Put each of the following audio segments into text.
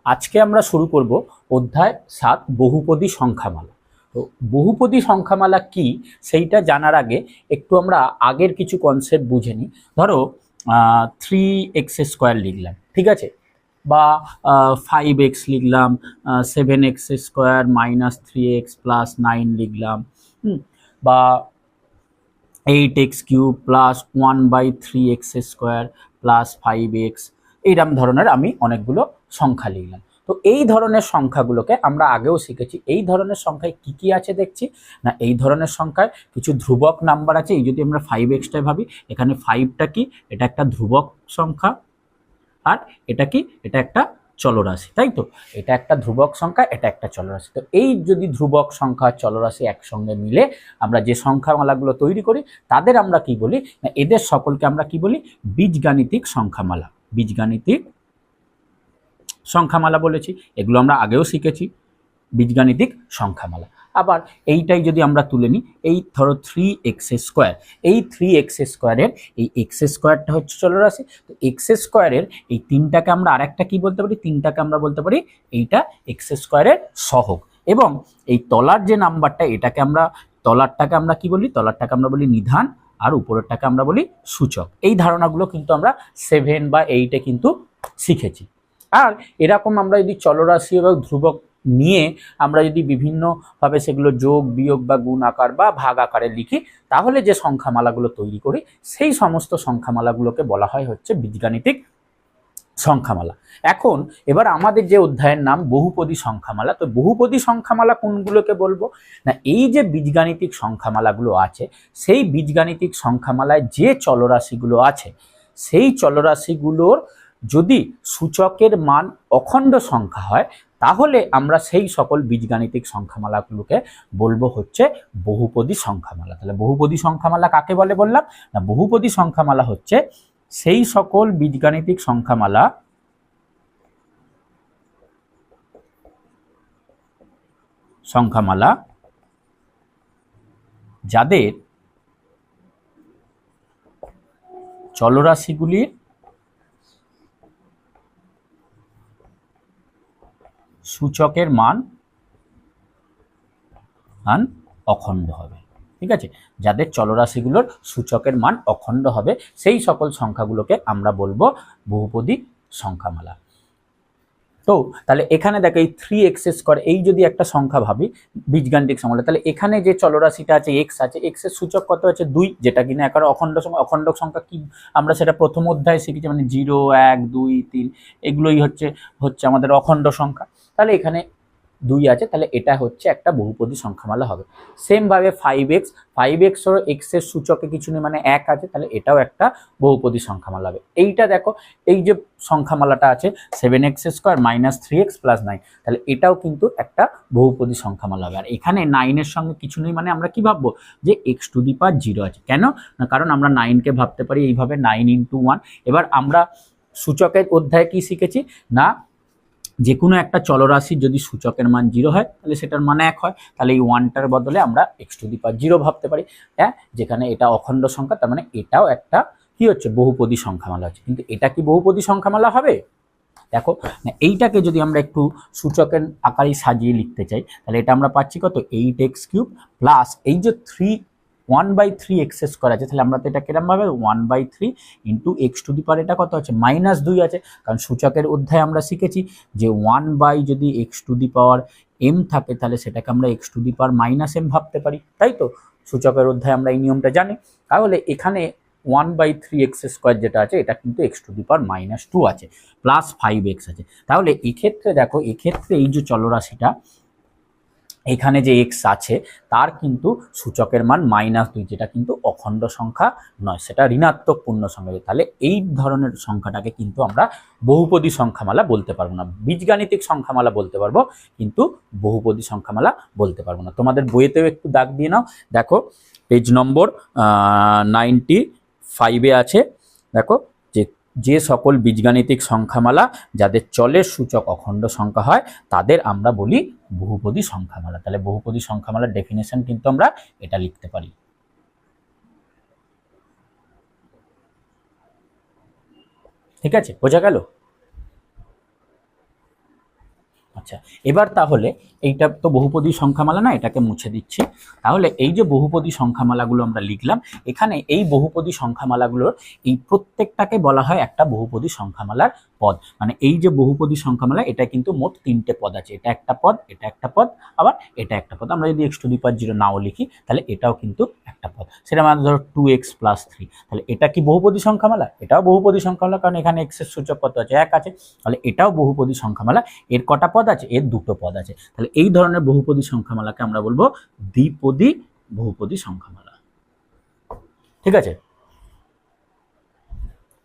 আজকে আমরা শুরু করব অধ্যায় 7 বহুপদী সংখ্যামালা। তো বহুপদী সংখ্যামালা কি সেইটা জানার আগে একটু আমরা আগের কিছু কনসেপ্ট বুঝে নিই। ধরো 3x² লিখলাম, ঠিক আছে, বা 5x লিখলাম, 7x² - 3x + 9 লিখলাম, বা 8x³ + 1/3x² + 5x, এইরকম ধরনের আমি অনেকগুলো সংখ্যা লিখলাম। তো এই ধরনের সংখ্যাগুলোকে আমরা আগেও শিখেছি। এই ধরনের সংখ্যায় কি কি আছে দেখছি না, এই ধরনের সংখ্যায় কিছু ধ্রুবক নাম্বার আছে। এই যদি আমরা 5x ভাবি, এখানে 5টা কি, এটা একটা ধ্রুবক সংখ্যা, আর এটা কি, এটা একটা চলরাশি, তাই তো। এটা একটা ধ্রুবক সংখ্যা, এটা একটা চলরাশি। তো এই যদি ধ্রুবক সংখ্যা চলরাশি একসঙ্গে মিলে আমরা যে সংখ্যামালাগুলো তৈরি করি তাদের আমরা কি বলি না, এদের সকলকে আমরা কি বলি, বীজগাণিতিক সংখ্যামালা। বীজগাণিতিক সংখ্যামালা বলেছি, এগুলো আমরা আগেও শিখেছি, বীজগাণিতিক সংখ্যামালা। আবার এইটাই যদি আমরা তুলে নিই, এই ধরো 3x², এই 3x² এই x² হচ্ছে চলরাশি। তো x² এই 3টাকে আমরা আরেকটা কি বলতে পারি, 3টাকে আমরা বলতে পারি এইটা x² সহগ। এবং এই তলার যে নাম্বারটা, এটাকে আমরা, তলারটাকে আমরা কি বলি, তলারটাকে আমরা বলি নিধান, আর উপরেরটাকে আমরা বলি সূচক। এই ধারণাগুলো কিন্তু আমরা 7 বা 8-এ কিন্তু শিখেছি। আর এরকম আমরা যদি চলরাশি এবং ধ্রুবক নিয়ে আমরা যদি বিভিন্নভাবে সেগুলো যোগ বিয়োগ বা গুণ আকার বা ভাগ আকারে লিখি, তাহলে যে সংখ্যামালাগুলো তৈরি করি সেই সমস্ত সংখ্যামালাগুলোকে বলা হয় হচ্ছে বীজগাণিতিক সংখ্যামালা। এখন এবার আমাদের যে অধ্যায়ের নাম বহুপদী সংখ্যামালা, তো বহুপদী সংখ্যামালা কোনগুলোকে বলবো না, এই যে বীজগাণিতিক সংখ্যামালাগুলো আছে, সেই বীজগাণিতিক সংখ্যামালায় যে চলরাশিগুলো আছে, সেই চলরাশিগুলোর যদি সূচকের মান অখণ্ড সংখ্যা হয়, তাহলে আমরা সেই সকল বীজগাণিতিক সংখ্যামালাগুলোকে বলবো হচ্ছে বহুপদী সংখ্যামালা। তাহলে বহুপদী সংখ্যামালা কাকে বলে বললাম না, বহুপদী সংখ্যামালা হচ্ছে সেই সকল বীজগাণিতিক সংখ্যামালা যাদের চলরাশিগুলির সূচকের মান অখণ্ড হবে। ঠিক আছে, যাদের চলরাশিগুলোর সূচকের মান অখণ্ড হবে সেই সকল সংখ্যাগুলোকে আমরা বলবো বহুপদী সংখ্যামালা। তো তাহলে এখানে দেখো এই 3x², এই যদি একটা সংখ্যা ভাবি বীজগাণিতিক সংখ্যা, তাহলে এখানে যে চলরাশিটা আছে x আছে, x এর সূচক কত আছে 2, যেটা কিনা একার অখণ্ড সংখ্যা। অখণ্ড সংখ্যা কি আমরা সেটা প্রথম অধ্যায়ে শিখেছি, মানে 0 1 2 3 এগুলোই হচ্ছে আমাদের অখণ্ড সংখ্যা। তাহলে এখানে 2 আছে, তাহলে এটা হচ্ছে একটা বহুপদী সংখ্যামালা হবে। সেম ভাবে 5x ও x এর সূচকে কিছু নেই, মানে 1 আছে, তাহলে এটাও একটা বহুপদী সংখ্যামালা হবে। এইটা দেখো, এই যে সংখ্যামালাটা আছে 7x² - 3x + 9, তাহলে এটাও কিন্তু একটা বহুপদী সংখ্যামালা হবে। আর এখানে 9 এর সঙ্গে কিছু নেই, মানে আমরা কি ভাববো যে x⁴ আছে। কেন না, কারণ আমরা 9কে ভাবতে পারি এইভাবে 9 × 1। এবার আমরা সূচকের অধ্যায়ে কি শিখেছি না, যে কোনো একটা চলরাশির যদি সূচকের মান 0 হয় তাহলে সেটার মান 1 হয়, তাহলে এই 1টার বদলে আমরা x⁴ ভাবতে পারি। হ্যাঁ, যেখানে এটা অখণ্ড সংখ্যা, তার মানে এটাও একটা কি হচ্ছে, বহুপদী সংখ্যামালা হচ্ছে। কিন্তু এটা কি বহুপদী সংখ্যামালা হবে? দেখো না, এইটাকে যদি আমরা একটু সূচকের আকারে সাজিয়ে লিখতে চাই, তাহলে এটা আমরা পাচ্ছি কত, 8x³ প্লাস এই যে 1/3x² আছে, তাহলে আমরা তো এটা কিরকম ভাবে 1/3 × x⁴, এটা কত আছে -2 আছে। কারণ সূচকের অধ্যায়ে আমরা শিখেছি যে 1/ যদি x⁴m থাকে, তাহলে সেটাকে আমরা x⁻−m ভাবতে পারি, তাই তো। সূচকের অধ্যায়ে আমরা এই নিয়মটা জানি। তাহলে এখানে 1/3x² যেটা আছে, এটা কিন্তু x⁻−2 আছে, প্লাস 5x আছে। তাহলে এক্ষেত্রে দেখো, এক্ষেত্রে এই যে চলরাশিটা এখানে যে x আছে তার কিন্তু সূচকের মান -2, যেটা কিন্তু অখণ্ড সংখ্যা নয়, সেটা ঋণাত্মক পূর্ণ সংখ্যা। তাহলে এই ধরনের সংখ্যাটাকে কিন্তু আমরা বহুপদী সংখ্যামালা বলতে পারবো না। বীজগাণিতিক সংখ্যামালা বলতে পারবো, কিন্তু বহুপদী সংখ্যামালা বলতে পারবো না। তোমাদের বইয়েতেও একটু দাগ দিয়ে নাও, দেখো পেজ নম্বর 95-এ আছে। দেখো যে সকল বীজগাণিতিক সংখ্যামালা যাদের চলের সূচক অখণ্ড সংখ্যা হয় তাদের আমরা বলি বহুপদী সংখ্যামালা। তাহলে বহুপদী সংখ্যামালার ডেফিনেশন কিন্তু আমরা এটা লিখতে পারি। ঠিক আছে, বোঝা গেল? আচ্ছা, এবার তাহলে এইটা তো বহুপদী সংখ্যামালা না, এটাকে মুছে দিচ্ছি। তাহলে এই যে বহুপদী সংখ্যামালাগুলো আমরা লিখলাম, এখানে এই বহুপদী সংখ্যামালাগুলোর এই প্রত্যেকটাকে বলা হয় একটা বহুপদী সংখ্যামালার পদ। মানে এই যে বহুপদী সংখ্যামালা, এটা কিন্তু মোট 3টে পদ আছে, এটা একটা পদ, এটা একটা পদ, আবার এটা একটা পদ। আমরা যদি x⁴ নাও লিখি তাহলে এটাও কিন্তু একটা পদ। সেটা মানে ধরো 2x + 3, তাহলে এটা কি বহুপদী সংখ্যামালা? এটাও বহুপদী সংখ্যামালা, কারণ এখানে x এর সূচক কত আছে? 1 আছে। তাহলে এটাও বহুপদী সংখ্যামালা। এর কটা পদ আছে? এর 2টো পদ আছে। তাহলে এই ধরনের বহুপদী সংখ্যামালাকে আমরা বলবো দ্বিপদী বহুপদী সংখ্যামালা। ঠিক আছে,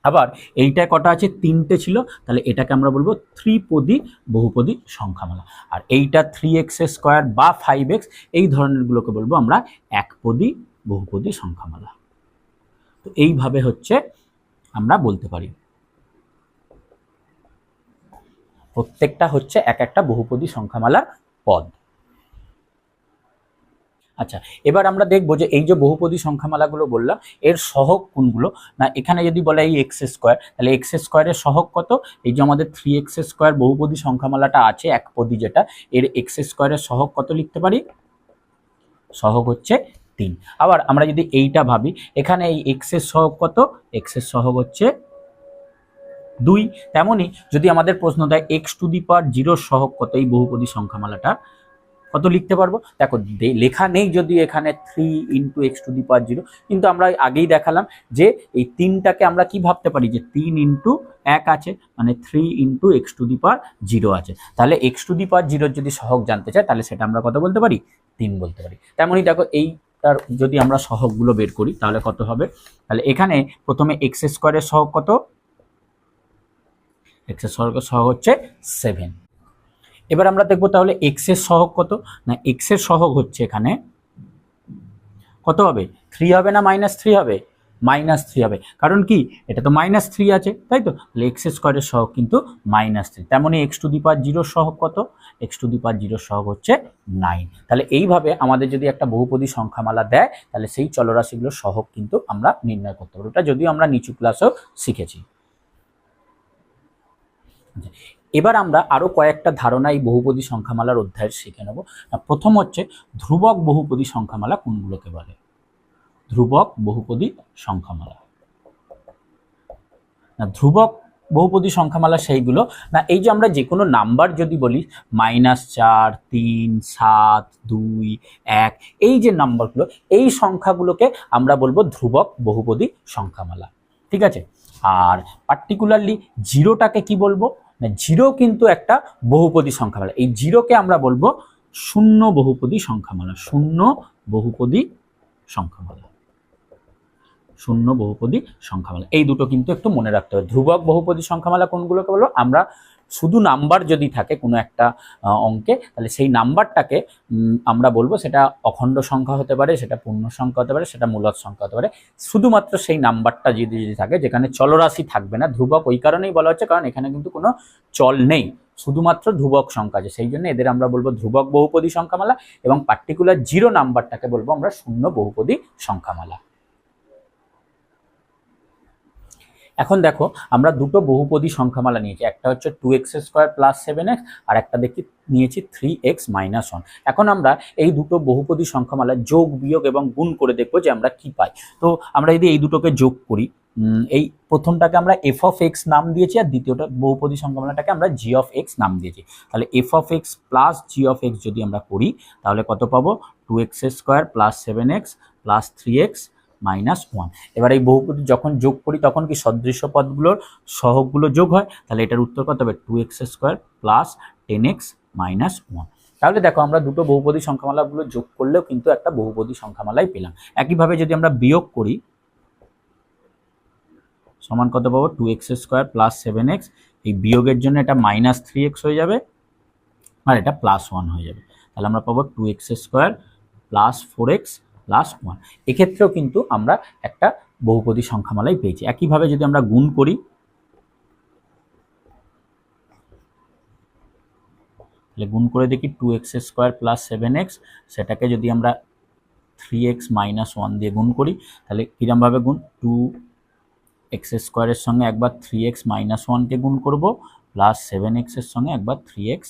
আবার এইটা কটা আছে? 3টে ছিল, তাহলে এটাকে আমরা বলবো ত্রিপদী বহুপদী সংখ্যামালা। আর এইটা 3x² বা 5x, এই ধরনের গুলোকে বলবো আমরা একপদী বহুপদী সংখ্যামালা। তো এইভাবে হচ্ছে আমরা বলতে পারি, প্রত্যেকটা হচ্ছে এক একটা বহুপদী সংখ্যামালার পদ। আচ্ছা, এবার আমরা দেখবো যে এই যে বহুপদী সংখ্যামালাগুলো বললাম, এর সহগ কোনগুলো। না, এখানে যদি বলে এই x², তাহলে x² এর সহগ কত? এই যে আমাদের 3x² বহুপদী সংখ্যামালাটা আছে একপদী, যেটা এর x² এর সহগ কত লিখতে পারি? সহগ হচ্ছে 3। আবার আমরা যদি এইটা ভাবি, এখানে এই x এর সহগ কত? x এর সহগ হচ্ছে 2। তেমনি যদি আমাদের প্রশ্ন দেয় x⁴ সহগ কত, এই বহুপদী সংখ্যামালাটা কত লিখতে পারবো? দেখো, লেখা নেই যদি এখানে 3 × x⁴, কিন্তু আমরা আগেই দেখালাম যে এই 3টাকে আমরা কি ভাবতে পারি, যে 3 × 1 আছে, মানে 3 × x⁴ আছে। তাহলে x⁴ যদি সহগ জানতে চাই, তাহলে সেটা আমরা কত বলতে পারি? 3 বলতে পারি। তেমনই দেখো, এইটার যদি আমরা সহগগুলো বের করি তাহলে কত হবে? তাহলে এখানে প্রথমে x² এর সহগ কত? x এর সহগ হচ্ছে 7। এবার আমরা দেখবো তাহলে x এর সহগ কত। না, x এর সহগ হচ্ছে এখানে কত হবে? 3 হবে না -3 হবে? -3 হবে। কারণ কি, এটা তো -3 আছে, তাই তো? তাহলে x² এর সহগ কিন্তু -3। তেমনি x⁴ সহগ কত? x⁴ সহগ হচ্ছে 9। তাহলে এইভাবে আমাদের যদি একটা বহুপদী সংখ্যামালা দেয়, তাহলে সেই চলরাশিগুলোর সহগ কিন্তু আমরা নির্ণয় করতে পারবো। এটা যদিও আমরা নিচু ক্লাসেও শিখেছি। এবার আমরা আরো কয়েকটা ধারণা এই বহুপদী সংখ্যামালার অধ্যায়ে শিখে নেব। প্রথম হচ্ছে ধ্রুবক বহুপদী সংখ্যামালা কোনগুলোকে বলে? ধ্রুবক বহুপদী সংখ্যামালা। না, ধ্রুবক বহুপদী সংখ্যামালা সেইগুলো না, এই যে আমরা যে কোনো নাম্বার যদি বলি, -4, 3, 7, 2, 1, এই যে নাম্বারগুলো, এই সংখ্যাগুলোকে আমরা বলবো ধ্রুবক বহুপদী সংখ্যামালা। ঠিক আছে, আর পার্টিকুলারলি 0টাকে কি বলবো? না, 0 কিন্তু একটা বহুপদী সংখ্যামালা। এই 0কে আমরা বলবো শূন্য বহুপদী সংখ্যামালা। শূন্য বহুপদী সংখ্যামালা। শূন্য বহুপদী সংখ্যামালা, এই দুটো কিন্তু একটু মনে রাখতে হবে। ধ্রুবক বহুপদী সংখ্যামালা কোনগুলোকে বলবো? আমরা শুধু নাম্বার যদি থাকে কোনো একটা অঙ্কে, তাহলে সেই নাম্বারটাকে আমরা বলবো সেটা অখণ্ড সংখ্যা হতে পারে, সেটা পূর্ণ সংখ্যা হতে পারে, সেটা মূলদ সংখ্যা হতে পারে। শুধুমাত্র সেই নাম্বারটা যদি থাকে, যেখানে চলরাশি থাকবে না। ধ্রুবক ওই কারণেই বলা হচ্ছে, কারণ এখানে কিন্তু কোনো চল নেই, শুধুমাত্র ধ্রুবক সংখ্যা আছে, সেই জন্য এদের আমরা বলবো ধ্রুবক বহুপদী সংখ্যামালা। এবং পার্টিকুলার 0 নাম্বারটাকে বলবো আমরা শূন্য বহুপদী সংখ্যামালা। এখন দেখো, আমরা দুটো বহুপদী সংখ্যামালা নিয়েছি, একটা হচ্ছে 2x² + 7x, আর একটা দেখি নিয়েছি 3x - 1। এখন আমরা এই দুটো বহুপদী সংখ্যামালা যোগ, বিয়োগ এবং গুণ করে দেখবো যে আমরা কি পাই। তো আমরা যদি এই দুটোকে যোগ করি, এই প্রথমটাকে আমরা f(x) নাম দিয়েছি, আর দ্বিতীয়টা বহুপদী সংখ্যামালাটাকে আমরা g(x) নাম দিয়েছি। তাহলে f(x) + g(x) যদি আমরা করি, তাহলে কত পাবো? 2x² + 7x + 3x - 1। এবার এই বহুপদী যখন যোগ করি, তখন কি সদৃশ্য পদগুলোর সহগগুলো যোগ হয়। তাহলে এটার উত্তর কত হবে? 2x² + 10x - 1। তাহলে দেখো, আমরা দুটো বহুপদী সংখ্যামালাগুলো যোগ করলেও কিন্তু একটা বহুপদী সংখ্যামালাই পেলাম। একইভাবে যদি আমরা বিয়োগ করি, সমান কত পাবো? 2x² + 7x। এই বিয়োগের জন্য এটা -3x হয়ে যাবে, আর এটা +1 হয়ে যাবে। তাহলে আমরা পাবো 2x² + 4x + 1। এক্ষেত্রেও কিন্তু আমরা একটা বহুপদী সংখ্যামালাই পেয়েছি। একইভাবে যদি আমরা গুণ করি, তাহলে গুণ করে দেখি 2x² + 7x, সেটাকে যদি আমরা 3x - 1 দিয়ে গুণ করি, তাহলে কিরমভাবে গুণ? 2x² এর সঙ্গে একবার 3x - 1কে গুণ করব, +7x এর সঙ্গে একবার 3x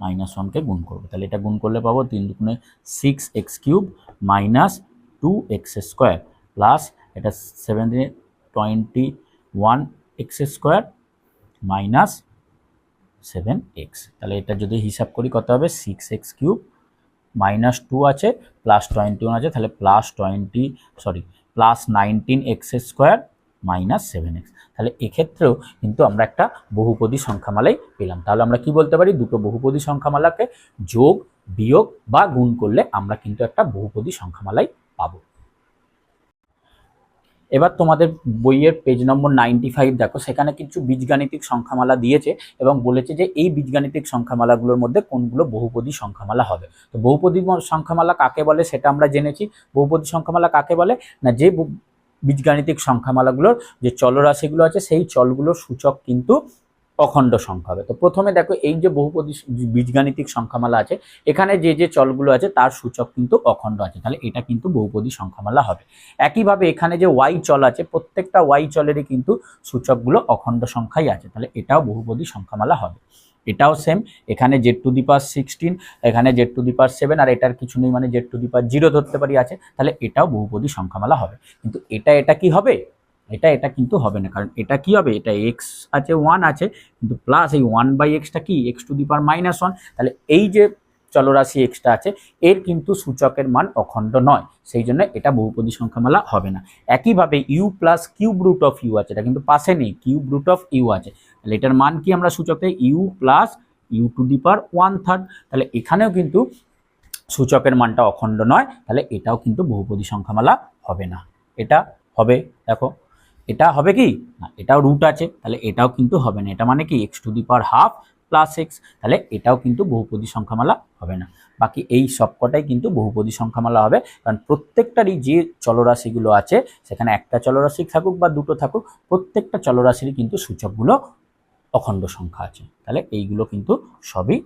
-1কে গুণ করবো, তাহলে এটা গুণ করলে পাবো 3 দুগুণে 6x³ মাইনাস 2x² প্লাস এটা 7 দিয়ে 21x² মাইনাস 7x। তাহলে এটা যদি হিসাব করি কত হবে, 6x³ মাইনাস 2 আছে প্লাস 21 আছে, তাহলে প্লাস 19x² মাইনাস 7x। তাহলে এক্ষেত্রেও কিন্তু আমরা একটা বহুপদী সংখ্যামালাই পেলাম। তাহলে আমরা কি বলতে পারি, দুটো বহুপদী সংখ্যামালাকে যোগ বিয়োগ বা গুণ করলে আমরা কিন্তু একটা বহুপদী সংখ্যামালাই পাবো। এবার তোমাদের বইয়ের পেজ নম্বর 95 দেখো, সেখানে কিছু বীজগাণিতিক সংখ্যামালা দিয়েছে এবং বলেছে যে এই বীজগাণিতিক সংখ্যামালাগুলোর মধ্যে কোনগুলো বহুপদী সংখ্যামালা হবে। তো বহুপদী সংখ্যামালা কাকে বলে সেটা আমরা জেনেছি। বহুপদী সংখ্যামালা কাকে বলে না, যে বীজগাণিতিক সংখ্যামালাগুলোর যে চলরাশিগুলো আছে সেই চলগুলোর সূচক কিন্তু অখণ্ড সংখ্যা হবে। তো প্রথমে দেখো, এই যে বহুপদী বীজগাণিতিক সংখ্যামালা আছে, এখানে যে যে চলগুলো আছে তার সূচক কিন্তু অখণ্ড আছে, তাহলে এটা কিন্তু বহুপদী সংখ্যামালা হবে। একইভাবে এখানে যে ওয়াই চল আছে, প্রত্যেকটা ওয়াই চলেরই কিন্তু সূচকগুলো অখণ্ড সংখ্যাই আছে, তাহলে এটাও বহুপদী সংখ্যামালা হবে। এটাও সেম, এখানে z⁴16, এখানে z⁴7, আর এটার কিছু নেই মানে z⁴0 ধরতে পারি আছে, তাহলে এটাও বহুপদী সংখ্যামালা হবে। কিন্তু এটা কি হবে, এটা কিন্তু হবে না, কারণ এটা কি হবে, এটা এক্স আছে 1 আছে, কিন্তু প্লাস এই 1/xটা কি x⁻−1, তাহলে এই যে চলরাশি এক্সটা আছে এর কিন্তু সূচকের মান অখণ্ড নয়, সেই জন্য এটা বহুপদী সংখ্যামালা হবে না। একইভাবে u plus cube root of u আছে, এটা কিন্তু পাশে নেই, কিউব রুট অফ u আছে, তাহলে এটার মান কি আমরা সূচকে u প্লাস u⁻1/3, তাহলে এখানেও কিন্তু সূচকের মানটা অখণ্ড নয়, তাহলে এটাও কিন্তু বহুপদী সংখ্যামালা হবে না। এটা হবে, দেখো এটা হবে কি না, এটাও রুট আছে, তাহলে এটাও কিন্তু হবে না, এটা মানে কি x⁻½ প্লাস x, তাহলে এটাও কিন্তু বহুপদী সংখ্যামালা হবে না। বাকি এই সবকটাই কিন্তু বহুপদী সংখ্যামালা হবে, কারণ প্রত্যেকটারই যে চলরাশিগুলো আছে, সেখানে একটা চলরাশি থাকুক বা দুটো থাকুক, প্রত্যেকটা চলরাশিরই কিন্তু সূচকগুলো অখণ্ড সংখ্যা আছে, তাহলে এইগুলো কিন্তু সবই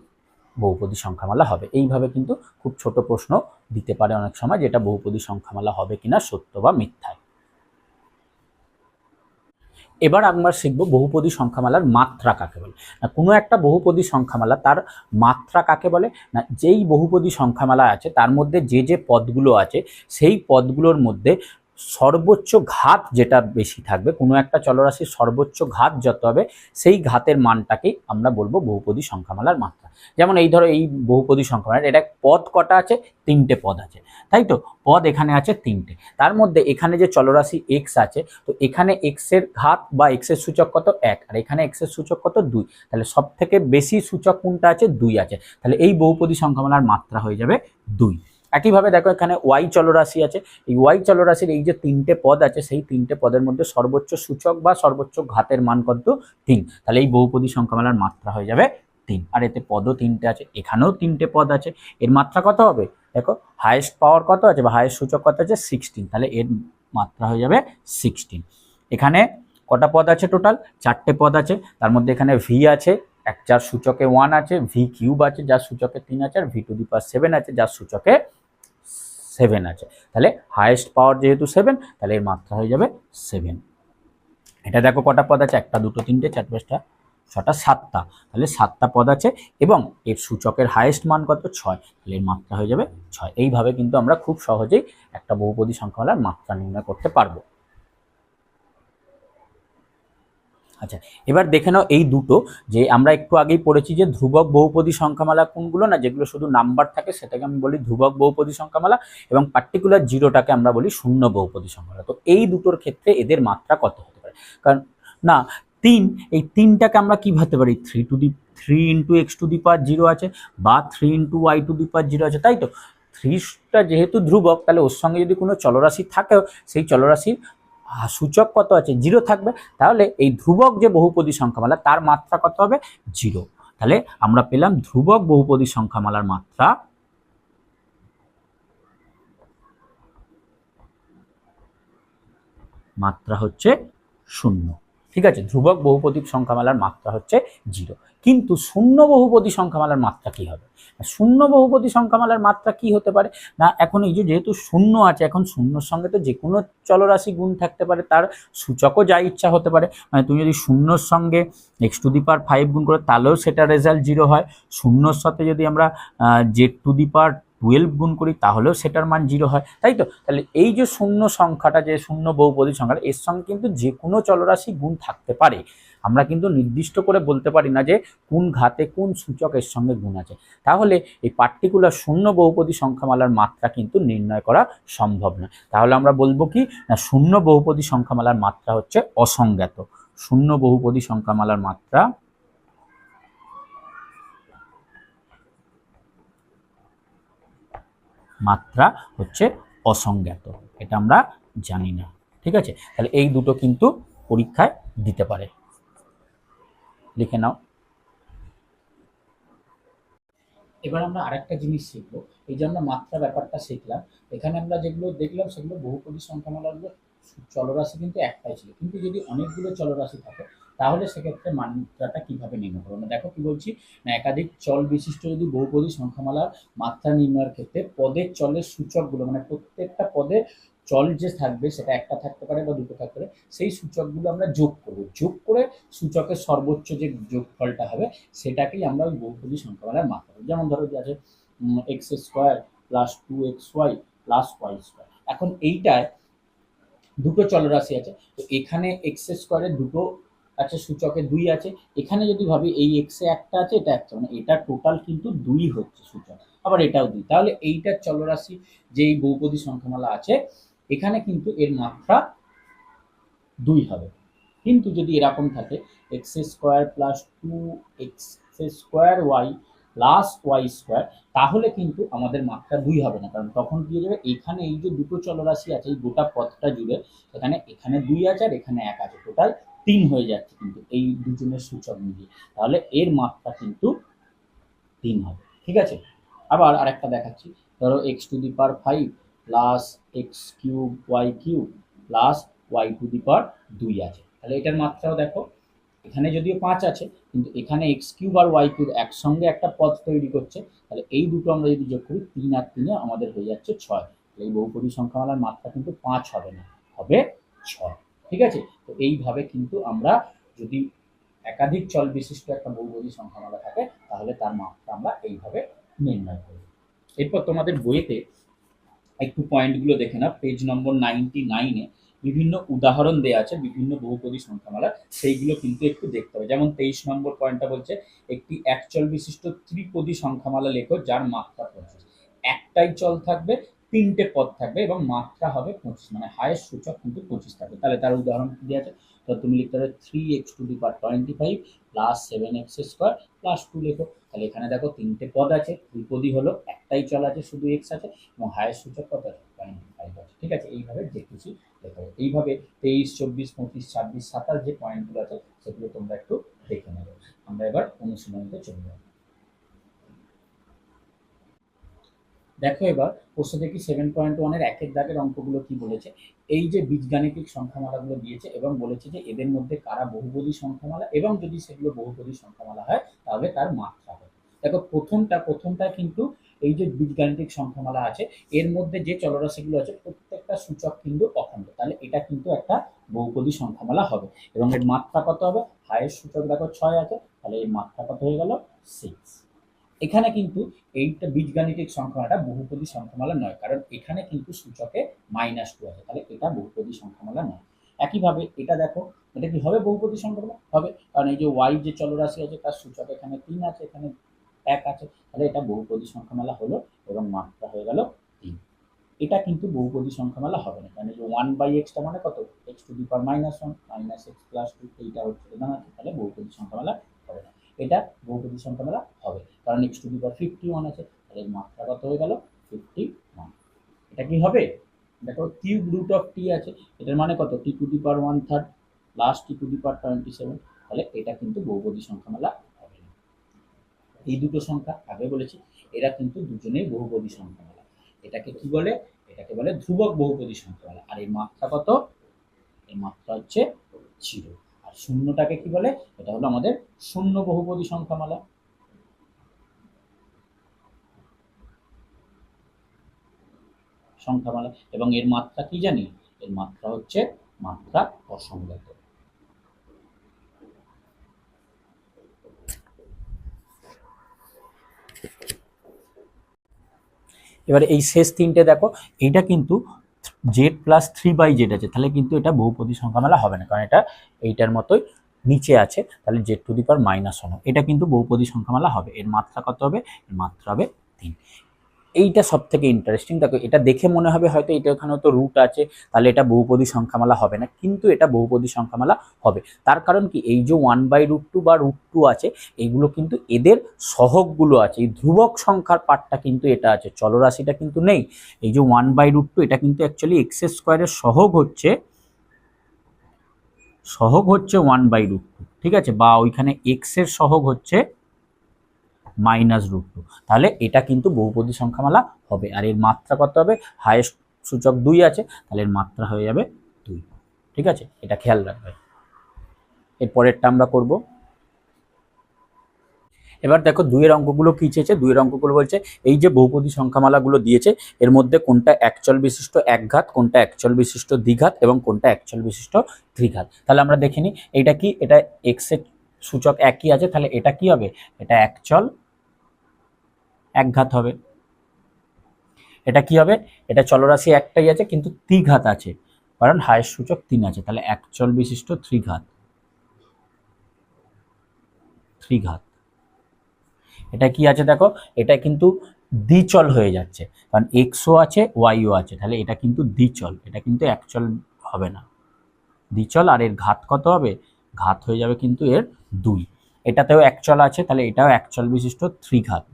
বহুপদী সংখ্যামালা হবে। এইভাবে কিন্তু খুব ছোট প্রশ্ন দিতে পারে অনেক সময়, যেটা বহুপদী সংখ্যামালা হবে কিনা সত্য বা মিথ্যায়। এবার আমরা শিখব বহুপদী সংখ্যামালার মাত্রা কাকে বলে। না, কোনো একটা বহুপদী সংখ্যামালা তার মাত্রা কাকে বলে না, যেই বহুপদী সংখ্যামালা আছে তার মধ্যে যে যে পদগুলো আছে সেই পদগুলোর মধ্যে সর্বোচ্চ ঘাত যেটা বেশি থাকবে, কোনো একটা চলরাশির সর্বোচ্চ ঘাত যত হবে সেই ঘাতের মানটাকেই আমরা বলবো বহুপদী সংখ্যামালার মাত্রা। যেমন এই ধরো, এই বহুপদী সংখ্যামালা, এটা পদ কটা আছে, 3টে পদ আছে, তাই তো, পদ এখানে আছে 3টে, তার মধ্যে এখানে যে চলরাশি এক্স আছে, তো এখানে এক্স এর ঘাত বা এক্স এর সূচক কত 1, আর এখানে এক্স এর সূচক কত 2, তাহলে সব থেকে বেশি সূচক কোনটা আছে, 2 আছে, তাহলে এই বহুপদী সংখ্যামালার মাত্রা হয়ে যাবে 2। একইভাবে দেখো, এখানে ওয়াই চলরাশি আছে, এই ওয়াই চলরাশির এই যে 3টে পদ আছে, সেই 3টে পদের মধ্যে সর্বোচ্চ সূচক বা সর্বোচ্চ ঘাতের মান কত 3, তাহলে এই বহুপদী সংখ্যামালার মাত্রা হয়ে যাবে 3। আর এতে পদও 3টে আছে, এখানেও 3টে পদ আছে, এর মাত্রা কত হবে, দেখো হাইয়েস্ট পাওয়ার কত আছে বা হাইয়েস্ট সূচক কত আছে 16, তাহলে এর মাত্রা হয়ে যাবে 16। এখানে কটা পদ আছে, টোটাল 4টে পদ আছে, তার মধ্যে এখানে ভি আছে, যার সূচকে 1 আছে, v³ আছে যার সূচকে 3 আছে, আর v⁻7 আছে যার সূচকে 7 আছে, তাহলে হাইয়েস্ট পাওয়ার যেহেতু 7, তাহলে এর মাত্রা হয়ে যাবে 7। এটা দেখো কটা পদ আছে, 1 2 3 4 5 6 7টা, তাহলে 7টা পদ আছে এবং এর সূচকের হাইয়েস্ট মান কত 6, তাহলে এর মাত্রা হয়ে যাবে 6। এইভাবে কিন্তু আমরা খুব সহজেই একটা বহুপদী সংখ্যামালার মাত্রা নির্ণয় করতে পারবো। আচ্ছা, এবার দেখে নাও এই দুটো, যে আমরা একটু আগেই পড়েছি যে ধ্রুবক বহুপদী সংখ্যামালা কোনগুলো না, যেগুলো শুধু নাম্বার থাকে সেটাকে আমি বলি ধ্রুবক বহুপদী সংখ্যামালা, এবং পার্টিকুলার জিরোটাকে আমরা বলি শূন্য বহুপদী সংখ্যামালা। তো এই দুটোর ক্ষেত্রে এদের মাত্রা কত হতে পারে, কারণ না 3, এই 3টাকে আমরা কি ভাবতে পারি, 3 × x⁻0 আছে বা 3 × y⁻0 আছে, তাই তো। 3টা যেহেতু ধ্রুবক, তাহলে ওর সঙ্গে যদি কোনো চলরাশি থাকেও, সেই চলরাশির সূচক কত আছে 0 থাকবে, তাহলে এই ধ্রুবক যে বহুপদী সংখ্যামালা তার মাত্রা কত হবে 0। তাহলে আমরা পেলাম ধ্রুবক বহুপদী সংখ্যামালার মাত্রা হচ্ছে 0। ঠিক আছে, ধ্রুবক বহুপদী সংখ্যামালার মাত্রা হচ্ছে 0। কিন্তু শূন্য বহুপদী সংখ্যামালার মাত্রা কি হবে? শূন্য বহুপদী সংখ্যামালার মাত্রা কি হতে পারে না, এখন এই যে যেহেতু শূন্য আছে, এখন শূন্যর সঙ্গে তো যে কোনো চলরাশি গুণ থাকতে পারে, তার সূচকও যা ইচ্ছা হতে পারে। মানে তুমি যদি শূন্যর সঙ্গে x⁵ গুণ করো তাহলেও সেটা রেজাল্ট 0 হয়। শূন্যর সাথে যদি আমরা z⁴ গুণ করি তাহলেও সেটার মান 0 হয়, তাই তো? তাহলে এই যে শূন্য সংখ্যাটা, যে শূন্য বহুপদী সংখ্যাটা, এর সঙ্গে কিন্তু যে কোনো চলরাশি গুণ থাকতে পারে। আমরা কিন্তু নির্দিষ্ট করে বলতে পারি না যে কোন ঘাতে কোন সূচক এর সঙ্গে গুণ আছে। তাহলে এই পার্টিকুলার শূন্য বহুপদী সংখ্যামালার মাত্রা কিন্তু নির্ণয় করা সম্ভব নয়। তাহলে আমরা বলবো কি না, শূন্য বহুপদী সংখ্যামালার মাত্রা হচ্ছে অসংজ্ঞাত। শূন্য বহুপদী সংখ্যামালার মাত্রা হচ্ছে অসংজ্ঞাত, এটা আমরা জানি না। ঠিক আছে, তাহলে এই দুটো কিন্তু পরীক্ষায় দিতে পারে, লিখে নাও। এবার আমরা আরেকটা জিনিস শিখবো। এই যে আমরা মাত্রা ব্যাপারটা শিখলাম, এখানে আমরা যেগুলো দেখলাম সেগুলো বহুপদী সংখ্যামালাগুলো চলরাশি কিন্তু একটাই ছিল, কিন্তু যদি অনেকগুলো চলরাশি থাকে তাহলে সেক্ষেত্রে মাত্রাটা কিভাবে নির্ণয় করবো? দেখো কি বলছি না, একাধিক চল বিশিষ্ট যদি বহুপদী সংখ্যামালার মাত্রা নির্ণয়ের ক্ষেত্রে পদের চলের সূচকগুলো, মানে প্রত্যেকটা পদে চল যে থাকবে সেটা একটা থাকতে পারে বা দুটো থাকতে পারে, সেই সূচকগুলো আমরা যোগ করবো। যোগ করে সূচকের সর্বোচ্চ যে যোগফলটা হবে সেটাকেই আমরা ওই বহুপদী সংখ্যামালার মাত্রা। যেমন ধরো যে আছে x² plus 2xy plus y²। এখন এইটায় দুটো চলরাশি আছে, তো এখানে x² এর দুটো আছে, সূচকে 2 আছে। এখানে যদি ভাবি এই x এ একটা আছে, এটা একটা, মানে এটা টোটাল কিন্তু 2 হচ্ছে সূচক, আবার এটাও 2। তাহলে এইটার চলরাশি যেই বহুপদী সংখ্যামালা আছে এখানে কিন্তু এর মাত্রা 2 হবে। কিন্তু যদি এরকম থাকে x² plus 2x² plus y², তাহলে কিন্তু আমাদের মাত্রা 2 হবে না, কারণ তখন কি হয়ে যাবে, এখানে এই যে দুটো চলরাশি আছে এই গোটা পথটা জুড়ে এখানে 2 আছে আর এখানে 1 আছে, টোটাল 3 হয়ে যাচ্ছে কিন্তু এই দুজনের সূচক মিলিয়ে। তাহলে এর মাত্রা কিন্তু 3 হবে। ঠিক আছে, আবার আরেকটা দেখাচ্ছি। ধরো x⁵ plus x³ y³ plus y² আছে, তাহলে এটার মাত্রাও দেখো, এখানে যদিও 5 আছে কিন্তু এখানে x³ আর y³ একসঙ্গে একটা পদ তৈরি করছে, তাহলে এই দুটো আমরা যদি যোগ করি 3 আর 3 আমাদের হয়ে যাচ্ছে 6। এই বহুপদী সংখ্যামালার মাত্রা কিন্তু 5 হবে না, হবে 6। ঠিক আছে, তো এইভাবে কিন্তু আমরা যদি একাধিক চল বিশিষ্ট একটা বহুপদী সংখ্যামালা থাকে তাহলে তার মাত্রা আমরা এইভাবে নির্ণয় করি। এরপর তোমাদের বইতে একটু পয়েন্টগুলো দেখে না, পেজ নম্বর 99-এ বিভিন্ন উদাহরণ দেওয়া আছে বিভিন্ন বহুপদী সংখ্যামালা, সেইগুলো কিন্তু একটু দেখতে হবে। যেমন 23 নম্বর পয়েন্টটা বলছে একটি এক চল বিশিষ্ট ত্রিপদী সংখ্যামালা লেখো যার মাত্রা 25। একটাই চল থাকবে, 3টে পদ থাকবে এবং মাত্রা হবে 25, মানে হায়েস্ট সূচক কিন্তু 25 থাকবে। তাহলে তার উদাহরণ কি দেওয়া আছে? তো তুমি লিখতে হবে 3x⁵ প্লাস 7x² প্লাস 2 লেখো। তাহলে এখানে দেখো 3টে পদ আছে, ত্রিপদী হলো, একটাই চল আছে, শুধু x আছে এবং হায়েস্ট সূচক কত আছে? 25 আছে। ঠিক আছে, এইভাবে যে কিছু লেখা হবে। এইভাবে 23, 24, 25, 26, 27 যে পয়েন্টগুলো আছে সেগুলো তোমরা একটু দেখে নেবে। আমরা এবার অনুশীলনীতে চলে যাব। দেখো এবার প্রশ্ন দেখি 7.1-এর 1-এর দাগের অঙ্কগুলো কি বলেছে। এই যে বীজগাণিতিক সংখ্যামালাগুলো দিয়েছে এবং বলেছে যে এদের মধ্যে কারা বহুপদী সংখ্যামালা, এবং যদি সেগুলো বহুপদী সংখ্যামালা হয় তাহলে তার মাত্রা হবে। দেখো প্রথমটা কিন্তু এই যে বীজগাণিতিক সংখ্যামালা আছে এর মধ্যে যে চলরাশিগুলো আছে প্রত্যেকটা সূচক কিন্তু অখণ্ড, তাহলে এটা কিন্তু একটা বহুপদী সংখ্যামালা হবে এবং এর মাত্রা কত হবে? হায়েস্ট সূচক দেখো 6 আছে, তাহলে এর মাত্রা কত হয়ে গেল? 6। এখানে কিন্তু এইটা বীজগাণিতিক সংখ্যাটা বহুপদী সংখ্যামালা নয়, কারণ এখানে কিন্তু সূচকে -2 আছে, তাহলে এটা বহুপদী সংখ্যামালা নয়। একইভাবে এটা দেখো, এটা কি হবে বহুপদী সংখ্যামালা? হবে, কারণ এই যে y যে চলরাশি আছে তার সূচক এখানে 3 আছে, এখানে 1 আছে, তাহলে এটা বহুপদী সংখ্যামালা হলো এবং মাত্রা হয়ে গেল 3। এটা কিন্তু বহুপদী সংখ্যামালা হবে না, কারণ এই যে 1/x মানে কত? x⁻⁻1 -x + 2, এইটা হচ্ছে প্রধান আছে, তাহলে বহুপদী সংখ্যামালা হবে না। এটা বহুপদী সংখ্যামালা হবে, কারণ x⁵51 আছে, তাহলে মাত্রা কত হয়ে গেল? 51। এটা কি হবে? দেখো √t আছে, এটার মানে কত? t⁻1/3 প্লাস t⁻27, তাহলে এটা কিন্তু বহুপদী সংখ্যামালা হবে না। এই দুটো সংখ্যা আগে বলেছি এরা কিন্তু দুজনেই বহুপদী সংখ্যামালা। এটাকে কি বলে? এটাকে বলে ধ্রুবক বহুপদী সংখ্যামালা। আর এই মাত্রা কত? এই মাত্রা হচ্ছে 0। আর শূন্যটাকে কি বলে? এটা হলো আমাদের শূন্য বহুপদী সংখ্যামালা। এবং এর মাত্রা কি জানি? এর মাত্রা হচ্ছে মাত্রা অসংজ্ঞাত। এবারে এই শেষ তিনটে দেখো, এইটা কিন্তু z+3/z আছে, তাহলে কিন্তু এটা বহুপদী সংখ্যামালা হবে না, কারণ এটা এইটার মতোই নিচে আছে, তাহলে z⁻⁻1। এটা কিন্তু বহুপদী সংখ্যামালা হবে। এর মাত্রা কত হবে? এর মাত্রা হবে 3। এইটা সব থেকে ইন্টারেস্টিং। দেখো, এটা দেখে মনে হবে হয়তো এটা ওখানে তো রুট আছে, তাহলে এটা বহুপদী সংখ্যামালা হবে না, কিন্তু এটা বহুপদী সংখ্যামালা হবে। তার কারণ কি? এই যে 1/√2 বা √2 আছে, এইগুলো কিন্তু এদের সহগগুলো আছে। এই ধ্রুবক সংখ্যার পার্টটা কিন্তু এটা আছে, চলরাশিটা কিন্তু নেই। এই যে 1/√2 এটা কিন্তু অ্যাকচুয়ালি x² সহগ হচ্ছে 1/√2, ঠিক আছে, বা ওইখানে x এর সহগ হচ্ছে -√2, তাহলে এটা কিন্তু বহুপদী সংখ্যামালা হবে। আর এর মাত্রা কত হবে? হাইয়েস্ট সূচক 2 আছে, তাহলে এর মাত্রা হয়ে যাবে 2। ঠিক আছে, এটা খেয়াল রাখবে। এরপরেরটা আমরা করব। এবার দেখো 2 এর অঙ্কগুলো কি চেয়েছে। 2 এর অঙ্কগুলো বলছে এই যে বহুপদী সংখ্যামালাগুলো দিয়েছে, এর মধ্যে কোনটা একচল বিশিষ্ট একঘাত, কোনটা একচল বিশিষ্ট দ্বিঘাত এবং কোনটা একচল বিশিষ্ট ত্রিঘাত। তাহলে আমরা দেখে নিই এটা কি। এটা x এর সূচক একই আছে, তাহলে এটা কি হবে? এটা একচল একঘাত হবে। এটা কি হবে? এটা চলরাশি একটাই আছে কিন্তু ত্রিঘাত আছে, কারণ হাইয়েস্ট সূচক 3 আছে, তাহলে একচল বিশিষ্ট ত্রিঘাত। এটা কি আছে দেখো, এটা কিন্তু দ্বিচল হয়ে যাচ্ছে, কারণ এক্সও আছে ওয়াইও আছে, তাহলে এটা কিন্তু দ্বিচল, এটা কিন্তু একচল হবে না, দ্বিচল। আর এর ঘাত কত হবে? ঘাত হয়ে যাবে কিন্তু এর 2। এটাতেও একচল আছে, তাহলে এটাও একচল বিশিষ্ট ত্রিঘাত।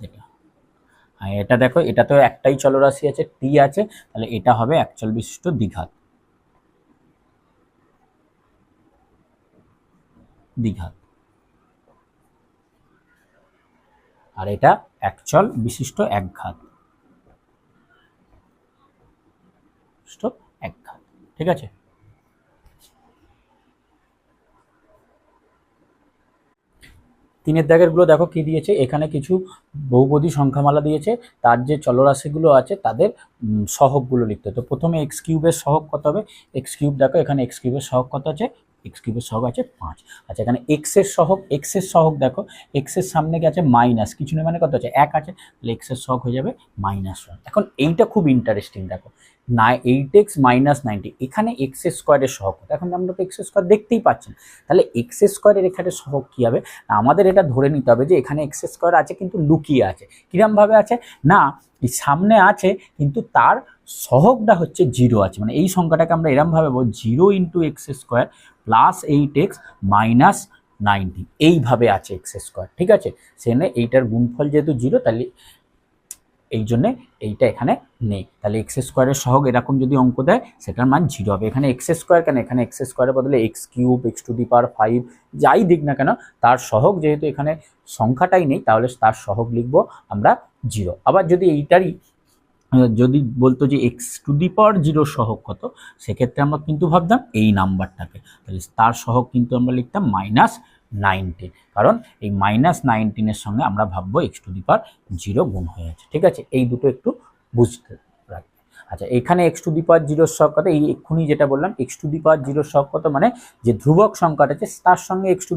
এটা আর এটা দেখো, এটাতেও একটাই চলরাশি আছে, টি আছে, তাহলে এটা হবে একচল বিশিষ্ট দ্বিঘাত। আর এটা একচল বিশিষ্ট একঘাত। ঠিক আছে। তিনের দাগেরগুলো দেখো কি দিয়েছে। এখানে কিছু বহুপদী সংখ্যামালা দিয়েছে, তার যে চলরাশিগুলো আছে তাদের সহগগুলো লিখতে। তো প্রথমে x³ এর সহগ কত হবে? x³ দেখো, এখানে x³ এর সহগ কত আছে? x³ এর সহগ আছে 5। আচ্ছা, এখানে x এর সহগ দেখো, x এর সামনে কি আছে? মাইনাস, কিছু নেই মানে কত আছে? 1 আছে, তাহলে x এর সহগ হয়ে যাবে -1। এখন এইটা খুব ইন্টারেস্টিং দেখো, 8x - 90, এখানে x² এর সহগ কত? এখন আমরা তো x² দেখতেই পাচ্ছেন, তাহলে x² এর এখানে সহগ কি হবে? আমাদের এটা ধরে নিতে হবে যে এখানে x² আছে কিন্তু লুকিয়ে আছে। কিরম ভাবে আছে? না, এই সামনে আছে কিন্তু তার সহগটা হচ্ছে 0 আছে, মানে এই সংখ্যাটাকে আমরা এরম ভাবে বলবো 0 × x² + 8x - 90, এইভাবে আছে x²। ঠিক আছে, সেখানে এইটার গুণফল যেহেতু 0, তাহলে এই জন্যে এইটা এখানে নেই। তাহলে x² এর সহগ এরকম যদি অঙ্ক দেয়, সেটার মান 0 হবে। এখানে x² কেন? এখানে x² এর বদলে x³ x⁵ যাই দিক না কেন, তার সহগ যেহেতু এখানে সংখ্যাটাই নেই, তাহলে তার সহগ লিখবো আমরা 0। আবার যদি এইটারই যদি বলতো যে x⁵ সহগ কত, সেক্ষেত্রে আমরা কিন্তু ভাবতাম এই নাম্বারটাকে, তাহলে তার সহগ কিন্তু আমরা লিখতাম -19, কারণ এই -19 এর সঙ্গে আমরা ভাববো x⁵ গুণ হয়ে আছে। ঠিক আছে, এই দুটো একটু বুঝতে রাখবে। আচ্ছা, এখানে x⁵ সহগ কত? এই এক্ষুনি যেটা বললাম, x⁵ সহগ কত মানে যে ধ্রুবক সংখ্যাটা আছে তার সঙ্গে x⁵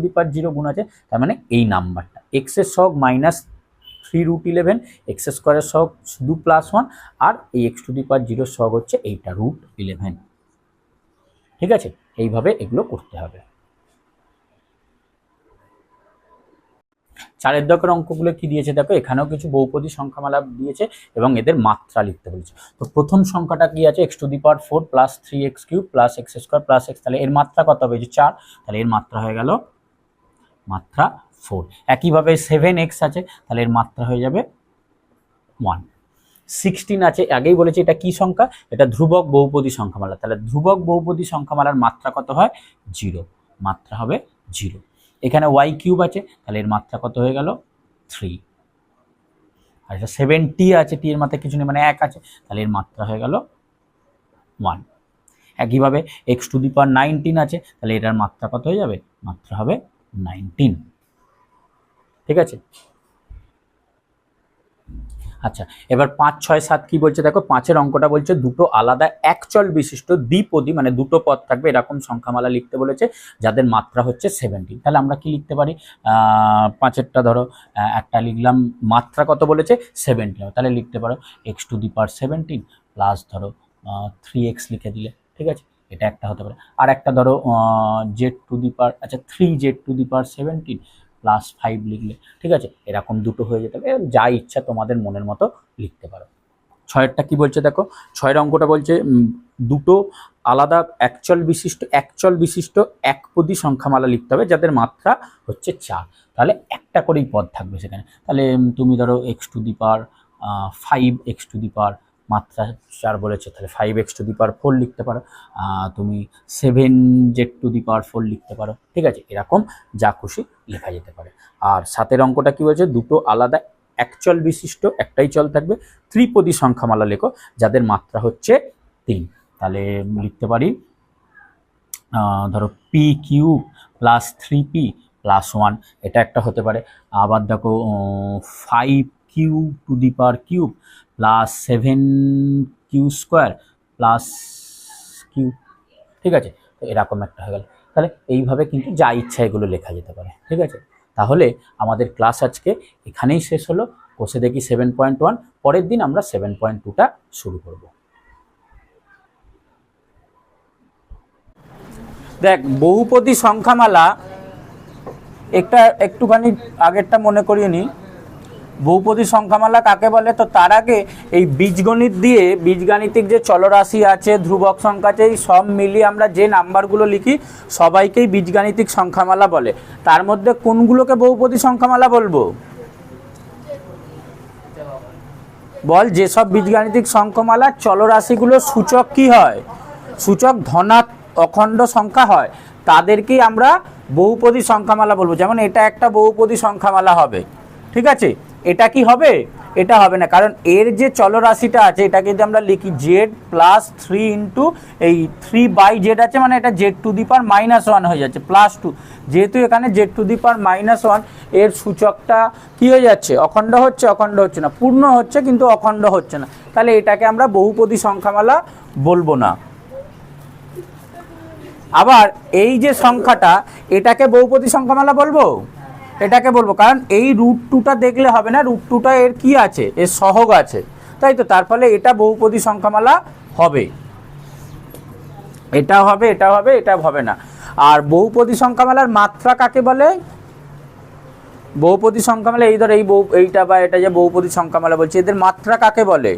গুণ আছে, তার মানে এই নাম্বারটা। x এর সহগ -3√11, x² এর সহগ শুধু +1, আর এই x⁵ সহগ হচ্ছে এইটা √11। ঠিক আছে, এইভাবে এগুলো করতে হবে। 4 দাগের অঙ্কগুলো কি দিয়েছে দেখো, এখানেও কিছু বহুপদী সংখ্যামালা দিয়েছে এবং এদের মাত্রা লিখতে বলেছে। তো প্রথম সংখ্যাটা কি আছে? x⁴ + 3x³ + x² + x, তাহলে এর মাত্রা কত হবে? যে 4, তাহলে এর মাত্রা হয়ে গেল মাত্রা 4। একইভাবে 7x আছে, তাহলে এর মাত্রা হয়ে যাবে 1। 16 আছে, আগেই বলেছি এটা কি সংখ্যা? এটা ধ্রুবক বহুপদী সংখ্যামালা, তাহলে ধ্রুবক বহুপদী সংখ্যামালার মাত্রা কত হয়? 0, মাত্রা হবে 0। এখানে y³ আছে, তাহলে এর মাত্রা কত হয়ে গেল? 3। আর এটা 7t আছে, t এর মাত্রা কিছু নেই মানে 1 আছে, তাহলে এর মাত্রা হয়ে গেল 1। একইভাবে এক্স টু দি পাওয়ার 19 আছে, তাহলে এটার মাত্রা কত হয়ে যাবে? মাত্রা হবে 19। ঠিক আছে। আচ্ছা, এবার 5, 6, 7 কি বলছে দেখো। 5-এর অঙ্কটা বলছে দুটো আলাদা একচল বিশিষ্ট দ্বিপদী, মানে দুটো পদ থাকবে এরকম সংখ্যামালা লিখতে বলেছে যাদের মাত্রা হচ্ছে 17। তাহলে আমরা কি লিখতে পারি? 5-এরটা ধরো একটা লিখলাম, মাত্রা কত বলেছে? 17, তাহলে লিখতে পারো x to the power 17 plus ধরো 3x লিখে দিলে। ঠিক আছে, এটা একটা হতে পারে। আর একটা ধরো জেড টু দি পাওয়ার, আচ্ছা 3z two the power 17 plus 5 লিখলে। ঠিক আছে, এরকম দুটো হয়ে যেতে পারে, যা ইচ্ছা তোমাদের মনের মতো লিখতে পারো। 6-এরটা কি বলছে দেখো। 6-এর অঙ্কটা বলছে দুটো আলাদা একচল বিশিষ্ট একপদী সংখ্যামালা লিখতে হবে যাদের মাত্রা হচ্ছে 4। তাহলে একটা করেই পদ থাকবে সেখানে। তাহলে তুমি ধরো X to the power 5x to the power মাত্রা 4 বলেছে, তাহলে 5x টু দি পাওয়ার 4 লিখতে পারো। তুমি 7z টু দি পাওয়ার 4 লিখতে পারো। ঠিক আছে, এরকম যা খুশি লেখা যেতে পারে। আর 7-এর অঙ্কটা কি বলছে? দুটো আলাদা একচল বিশিষ্ট, একটাই চল থাকবে, ত্রিপদী সংখ্যামালা লেখো যাদের মাত্রা হচ্ছে 3। তাহলে লিখতে পারি ধরো p³ প্লাস 3p প্লাস 1, এটা একটা হতে পারে। আবার দেখো 5q to the power cube plus 7q square plus q. ঠিক আছে, তো এরকম একটা হয়ে গেল। তাহলে এইভাবে কিন্তু যা ইচ্ছা এগুলো লেখা যেতে পারে। ঠিক আছে, তাহলে আমাদের ক্লাস আজকে এখানেই শেষ হলো। কোষে দেখি 7.1, পরের দিন আমরা 7.2টা শুরু করব। দেখ, বহুপদী সংখ্যামালা একটুখানি আগেরটা মনে করিয়ে নি। বহুপদী সংখ্যামালা কাকে বলে? তো তার আগে এই বীজগণিত দিয়ে, বীজগাণিতিক যে চলরাশি আছে, ধ্রুবক সংখ্যা আছে, এই সব মিলিয়ে আমরা যে নাম্বারগুলো লিখি সবাইকেই বীজগাণিতিক সংখ্যামালা বলে। তার মধ্যে কোনগুলোকে বহুপদী সংখ্যামালা বলবো? বল, যেসব বীজগাণিতিক সংখ্যামালা চলরাশিগুলোর সূচক কি হয়? সূচক অখণ্ড সংখ্যা হয়, তাদেরকেই আমরা বহুপদী সংখ্যামালা বলবো। যেমন এটা একটা বহুপদী সংখ্যামালা হবে। ঠিক আছে, এটা কি হবে? এটা হবে না, কারণ এর যে চলরাশিটা আছে এটাকে যদি আমরা লিখি জেড প্লাস 3 ইন্টু এই 3/z আছে, মানে এটা জেড টু দি পাওয়ার -1 হয়ে যাচ্ছে প্লাস 2। যেহেতু এখানে জেড টু দি পাওয়ার -1, এর সূচকটা কি হয়ে যাচ্ছে? অখণ্ড হচ্ছে। অখণ্ড হচ্ছে না, পূর্ণ হচ্ছে কিন্তু অখণ্ড হচ্ছে না। তাহলে এটাকে আমরা বহুপদী সংখ্যামালা বলবো না। আবার এই যে সংখ্যাটা, এটাকে বহুপদী সংখ্যামালা বলবো? এটাকে বলবো, কারণ এই √2টা দেখলে হবে না, √2টা এর কি আছে? এর সহগ আছে, তাই তো। তার ফলে এটা বহুপদী সংখ্যামালা হবে। এটা হবে, এটা হবে, এটা হবে না। আর বহুপদী সংখ্যামালার মাত্রা কাকে বলে? বহুপদী সংখ্যামালা, এই ধর এইটা বা এটা যে বহুপদী সংখ্যামালা বলছি, এদের মাত্রা কাকে বলে?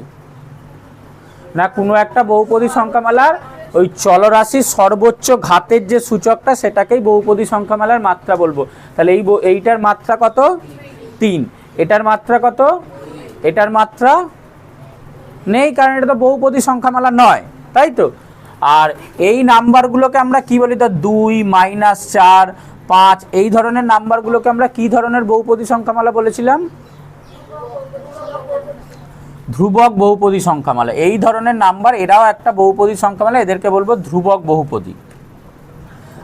না, কোনো একটা বহুপদী সংখ্যামালার ওই চলরাশির সর্বোচ্চ ঘাতের যে সূচকটা, সেটাকেই বহুপদী সংখ্যামালার মাত্রা বলবো। তাহলে এইটার মাত্রা কত? 3। এটার মাত্রা কত? এটার মাত্রা নেই, কারণ এটা তো বহুপদী সংখ্যামালা নয়, তাই তো। আর এই নাম্বারগুলোকে আমরা কি বলি? তো 2, -4, 5 এই ধরনের নাম্বারগুলোকে আমরা কি ধরনের বহুপদী সংখ্যামালা বলেছিলাম? ধ্রুবক বহুপদী সংখ্যামালা। এই ধরনের নাম্বার, এরাও একটা বহুপদী সংখ্যামালা, এদেরকে বলবো ধ্রুবক বহুপদী।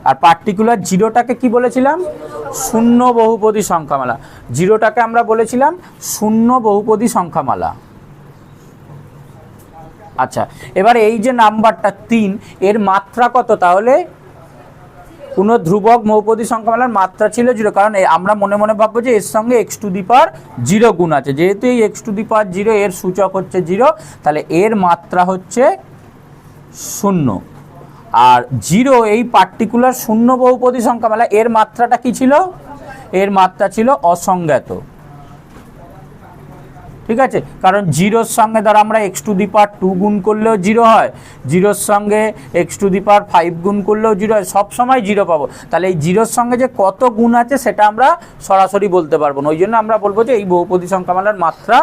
আর পার্টিকুলার জিরোটাকে কি বলেছিলাম? শূন্য বহুপদী সংখ্যামালা। জিরোটাকে আমরা বলেছিলাম শূন্য বহুপদী সংখ্যামালা। আচ্ছা, এবার এই যে নাম্বারটা 3, এর মাত্রা কত? তাহলে কোনো ধ্রুবক বহুপদী সংখ্যামালার মাত্রা ছিল 0, কারণ আমরা মনে মনে ভাববো যে এর সঙ্গে x টু দি পাওয়ার 0 গুণ আছে। যেহেতু এই x টু দি পাওয়ার 0, এর সূচক হচ্ছে 0, তাহলে এর মাত্রা হচ্ছে 0। আর 0 এই পার্টিকুলার শূন্য বহুপদী সংখ্যামালা, এর মাত্রাটা কি ছিল? এর মাত্রা ছিল অসংজ্ঞাত। ঠিক আছে, কারণ 0-র সঙ্গে ধর আমরা x টু দি পাওয়ার 2 গুণ করলেও 0 হয়, 0-র সঙ্গে x টু দি পাওয়ার 5 গুণ করলেও 0 হয়, সবসময় 0 পাবো। তাহলে এই 0-র সঙ্গে যে কত গুণ আছে সেটা আমরা সরাসরি বলতে পারবো না। ওই জন্য আমরা বলবো যে এই বহুপদী সংখ্যামালার মাত্রা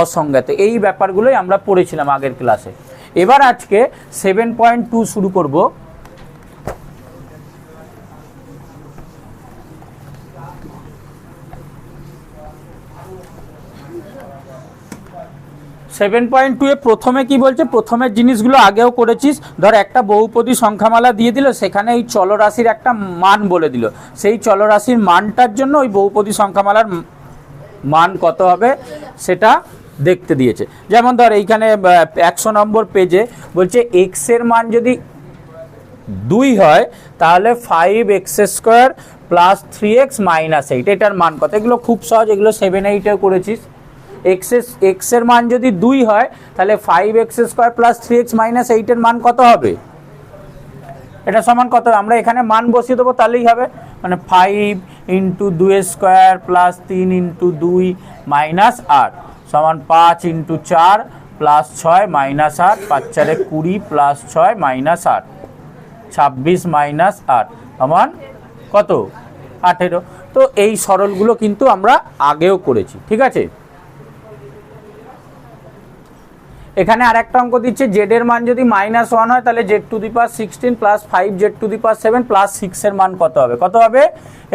অসংজ্ঞাত। এই ব্যাপারগুলোই আমরা পড়েছিলাম আগের ক্লাসে। এবার আজকে 7.2 শুরু করব। 7.2 এ প্রথমে কি বলছে, প্রথমের জিনিসগুলো আগেও করেছিস। ধর একটা বহুপদী সংখ্যামালা দিয়ে দিল, সেখানে এই চলরাশির একটা মান বলে দিল, সেই চলরাশির মানটার জন্য ওই বহুপদী সংখ্যামালার মান কত হবে সেটা দেখতে দিয়েছে। যেমন ধর এইখানে 100 নম্বর পেজে বলছে এক্স এর মান যদি 2 হয় তাহলে 5x² প্লাস 3x মাইনাস 8, এটার মান কত? এগুলো খুব সহজ, এগুলো 7-8এও করেছিস। এক্স এর মান যদি 2 হয় তাহলে 5x² প্লাস 3x মাইনাস 8 এর মান কত হবে? এটা সমান কত? আমরা এখানে মান বসিয়ে দেবো, তাহলেই হবে। মানে 5 × 2² প্লাস 3 × 2 মাইনাস 8 সমান 5 × 4 plus 6 minus 8, 5 × 4 = 20 plus 6 minus 8, 26 minus 8 সমান কত? 18। তো এই সরলগুলো কিন্তু আমরা আগেও করেছি, ঠিক আছে। এখানে আরেকটা অঙ্ক দিচ্ছে, জেড এর মান যদি -1 হয় তাহলে z⁴ প্লাস 5z⁴ প্লাস 6 এর মান কত হবে? কত হবে?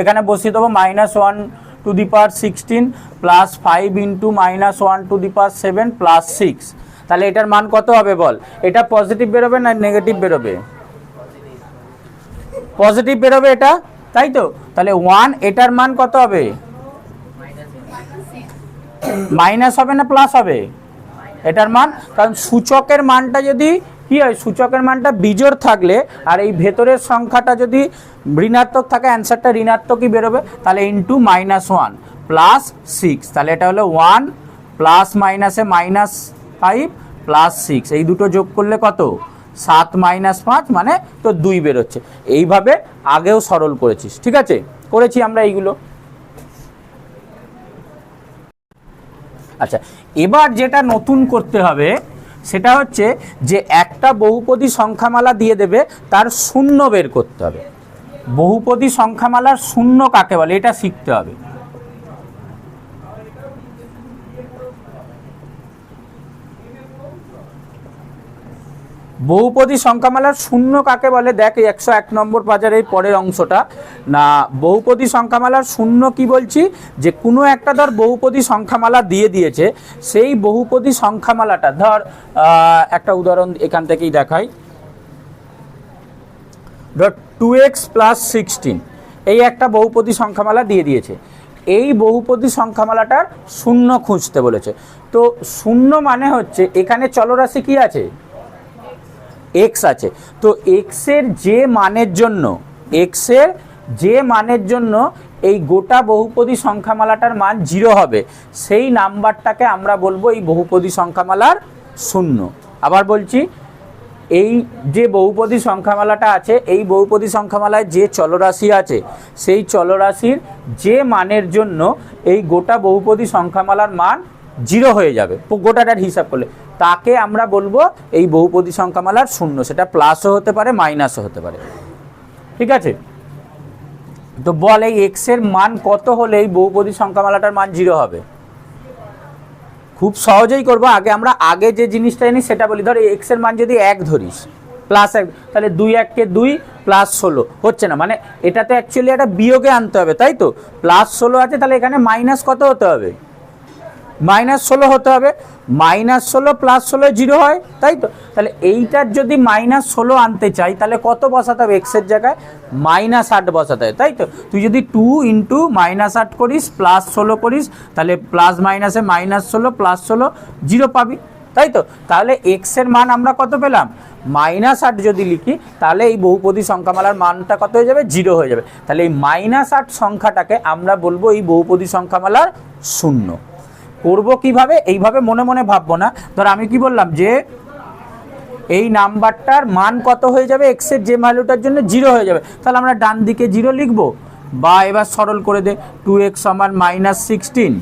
এখানে বসিয়ে দেবো -1⁴ প্লাস 5 × -1⁴ প্লাস 6, তাহলে এটার মান কত হবে বল? এটা পজিটিভ বেরোবে না নেগেটিভ বেরোবে? পজিটিভ বেরোবে এটা, তাই তো। তাহলে 1, এটার মান কত হবে? মাইনাস হবে না প্লাস হবে? এটার মান, কারণ সূচকের মানটা যদি কি হয়, সূচকের মানটা বিজোড় থাকলে আর এই ভেতরের সংখ্যাটা যদি ঋণাত্মক থাকে, অ্যান্সারটা ঋণাত্মকই বেরোবে। তাহলে ইন্টু -1 প্লাস 6, তাহলে এটা হলো 1 প্লাস মাইনাসে -5 প্লাস 6, এই দুটো যোগ করলে কত? 7 - 5 মানে তো 2 বেরোচ্ছে। এইভাবে আগেও সরল করেছিস, ঠিক আছে, করেছি আমরা এইগুলো। আচ্ছা, এবার যেটা নতুন করতে হবে সেটা হচ্ছে যে একটা বহুপদী সংখ্যামালা দিয়ে দেবে, তার শূন্য বের করতে হবে। বহুপদী সংখ্যামালার শূন্য কাকে বলে এটা শিখতে হবে। বহুপদী সংখ্যামালার শূন্য কাকে বলে দেখ, 101 নম্বর পাঁচার এই পরের অংশটা না। বহুপদী সংখ্যামালার শূন্য কি বলছি, যে কোনো একটা ধর বহুপদী সংখ্যামালা দিয়ে দিয়েছে, সেই বহুপদী সংখ্যামালাটা ধর একটা উদাহরণ এখান থেকেই দেখাই। ধর 2x প্লাস 16 এই একটা বহুপদী সংখ্যামালা দিয়ে দিয়েছে, এই বহুপদী সংখ্যামালাটার শূন্য খুঁজতে বলেছে। তো শূন্য মানে হচ্ছে এখানে চলরাশি কি আছে? x আছে। তো x এর যে মানের জন্য এই গোটা বহুপদী সংখ্যামালাটার মান 0 হবে, সেই নাম্বারটাকে আমরা বলবো এই বহুপদী সংখ্যামালার শূন্য। আবার বলছি, এই যে বহুপদী সংখ্যামালাটা আছে, এই বহুপদী সংখ্যামালায় যে চলরাশি আছে, সেই চলরাশির যে মানের জন্য এই গোটা বহুপদী সংখ্যামালার মান 0 হয়ে যাবে গোটাটার হিসাব করলে, তাকে আমরা বলবো এই বহুপদী সংখ্যামালার শূন্য। সেটা প্লাসও হতে পারে, মাইনাসও হতে পারে, ঠিক আছে। তো বল এই এক্স এর মান কত হলে এই বহুপদী সংখ্যামালাটার মান 0 হবে? খুব সহজেই করবো। আমরা আগে যে জিনিসটা জানি সেটা বলি। ধর এক্স এর মান যদি 1 ধরিস, প্লাস 1, তাহলে 2 × 1 = 2 প্লাস 16 হচ্ছে না, মানে এটা তো অ্যাকচুয়ালি একটা বিয়োগে আনতে হবে, তাই তো। প্লাস 16 আছে, তাহলে এখানে মাইনাস কত হতে হবে? -16 হতে হবে। -16 প্লাস 16 0 হয়, তাই তো। তাহলে এইটার যদি -16 আনতে চাই তাহলে কত বসাতে হবে? এক্স এর জায়গায় -8 বসাতে হবে, তাই তো। তুই যদি 2 × -8 করিস প্লাস 16 করিস, তাহলে প্লাস মাইনাসে -16 প্লাস 16 0 পাবি, তাই তো। তাহলে এক্স এর মান আমরা কত পেলাম? -8 যদি লিখি তাহলে এই বহুপদী সংখ্যামালার মানটা কত হয়ে যাবে? 0 হয়ে যাবে। তাহলে এই -8 সংখ্যাটাকে আমরা বলবো এই বহুপদী সংখ্যামালার শূন্য। করব কিভাবে? এইভাবে মনে মনে ভাববো না। ধর আমি কি বললাম, যে এই নাম্বারটার মান কত হয়ে যাবে? এক্স এর যে ভ্যালুটার জন্য 0 হয়ে যাবে, তাহলে আমরা ডান দিকে 0 লিখব। বা এবার সরল করে দে, 2x = -16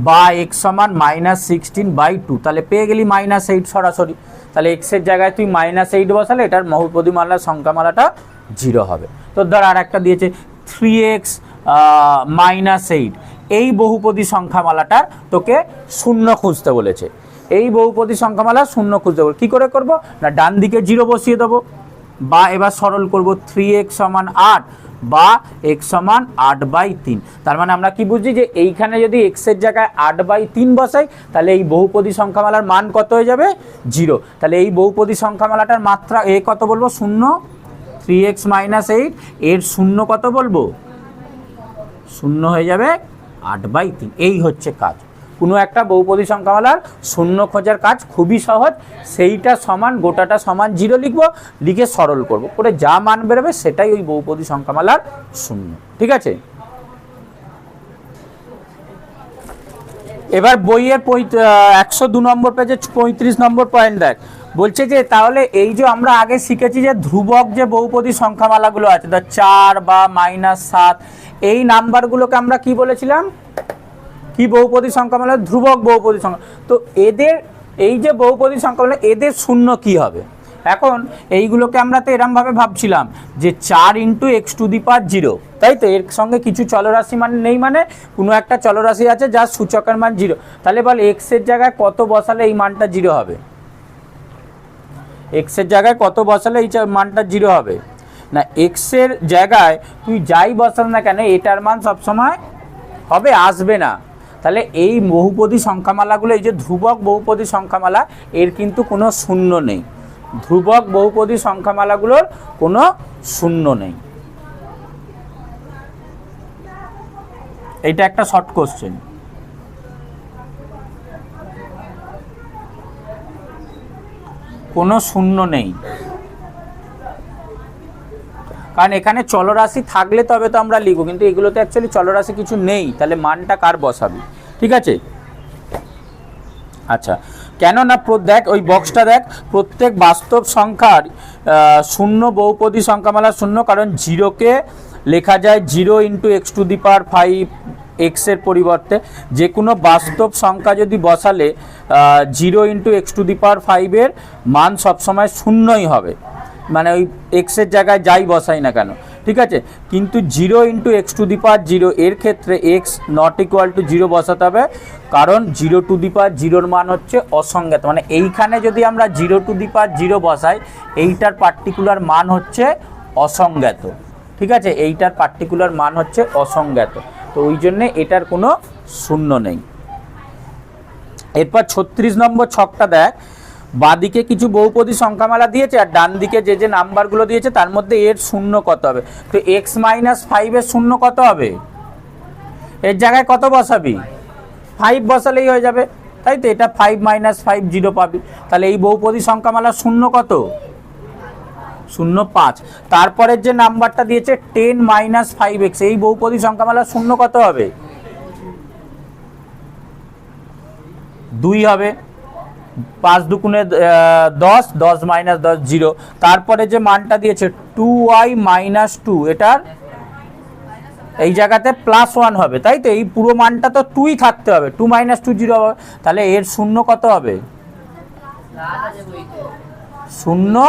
বা x = -16/2, তাহলে পেয়ে গেলি -8 সরাসরি। তাহলে এক্স এর জায়গায় তুই -8 বসালে এটার বহুপদী সংখ্যামালাটা 0 হবে। তো ধর আর একটা দিয়েছে 3x - 8, এই বহুপদী সংখ্যামালাটার তোকে শূন্য খুঁজতে বলেছে। এই বহুপদী সংখ্যামালা শূন্য খুঁজতে বলে কী করে করব না, ডান দিকে 0 বসিয়ে দেবো। বা এবার সরল করব, 3x = 8 বা এক্স সমান 8/3। তার মানে আমরা কি বুঝছি যে এইখানে যদি এক্সের জায়গায় 8/3 বসাই তাহলে এই বহুপদী সংখ্যামালার মান কত হয়ে যাবে 0। তাহলে এই বহুপদী সংখ্যামালাটার মাত্রা এ কত বলবো 0, 3x - 8 এর 0 কত বলবো 0 হয়ে যাবে 8/3। এই হচ্ছে কাজ, কোনো একটা বহুপদী সংখ্যামালার শূন্য খোঁজার কাজ খুবই সহজ। সেইটা সমান গোটাটা সমান 0 লিখবো, লিখে সরল করব, করে যা মান বেরোবে সেটাই ওই বহুপদী সংখ্যামালার শূন্য। ঠিক আছে, এবার বইয়ের 102 নম্বর পেজে 35 নম্বর পয়েন্ট দেখ, বলছে যে তাহলে এই যে আমরা আগে শিখেছি যে ধ্রুবক যে বহুপদী সংখ্যামালাগুলো আছে, 4 বা -7, এই নাম্বারগুলোকে আমরা কি বলেছিলাম, কি বহুপদী সংখ্যামালা, ধ্রুবক বহুপদী সংখ্যা। তো এদের এই যে বহুপদী সংখ্যামালা এদের শূন্য কি হবে? এখন এইগুলোকে আমরা তো এরমভাবে ভাবছিলাম যে 4 × x⁴, তাই তো, এর সঙ্গে কিছু চলরাশি মানে নেই, মানে কোনো একটা চলরাশি আছে যার সূচকের মান 0। তাহলে বল এক্স এর জায়গায় কত বসালে এই মানটা 0 হবে? এক্স এর জায়গায় কত বসালে এই মানটা 0 হবে? না, এক্স এর জায়গায় তুই যাই বসাল না কেন এটার মান সবসময় হবে, আসবে না। তাহলে এই বহুপদী সংখ্যামালাগুলো, এই যে ধ্রুবক বহুপদী সংখ্যামালা, এর কিন্তু কোনো শূন্য নেই। ধ্রুবক বহুপদী সংখ্যামালাগুলোর কোনো শূন্য নেই। এইটা একটা শর্ট কোশ্চেন। কোনো শূন্য নেই, কারণ এখানে চলরাশি থাকলে তবে তো আমরা লিখব, কিন্তু এগুলোতে অ্যাকচুয়ালি চলরাশি কিছু নেই, তাহলে মানটা কার বসাবি? ঠিক আছে, আচ্ছা, কেন না দেখ ওই বক্সটা দেখ, প্রত্যেক বাস্তব সংখ্যার শূন্য বহুপদী সংখ্যামালা শূন্য, কারণ 0কে লেখা যায় 0 × x⁵ এক্স এর পরিবর্তে। যে কোনো বাস্তব সংখ্যা যদি বসালে 0 × x⁵ এর মান সবসময় শূন্যই হবে, মানে ওই এক্সের জায়গায় যাই বসাই না কেন। ঠিক আছে, কিন্তু 0 × x⁵ এর ক্ষেত্রে x ≠ 0 বসাতে হবে, কারণ 0⁵ মান হচ্ছে অসংজ্ঞাত। মানে এইখানে যদি আমরা 0⁵ বসাই এইটার পার্টিকুলার মান হচ্ছে অসংজ্ঞাত। ঠিক আছে, এইটার পার্টিকুলার মান হচ্ছে অসংজ্ঞাত, তো ওই জন্যে এটার কোনো শূন্য নেই। এরপর 36 নম্বর ছকটা দেখ, বাঁদিকে কিছু বহুপদী সংখ্যামালা দিয়েছে আর ডান দিকে যে যে নাম্বারগুলো দিয়েছে তার মধ্যে এর শূন্য কত হবে। তো x - 5 এর শূন্য কত হবে? এর জায়গায় কত বসাবি? 5 বসালেই হয়ে যাবে, তাই তো, এটা 5 - 5 0 পাবি। তাহলে এই বহুপদী সংখ্যামালা শূন্য কত? 0,5। তারপরের যে নাম্বারটা দিয়েছে 10 - 5x, এই বহুপদী সংখ্যামালা শূন্য কত হবে? 2 হবে। 5 × 2 = 10, 10 - 10 0। তারপরে যে মানটা দিয়েছে 2y - 2, এটার এই জায়গাতে +1 হবে, তাই তো, এই পুরো মানটা তো 2ই থাকতে হবে, 2 - 2 0 হবে। তাহলে এর শূন্য কত হবে? 0,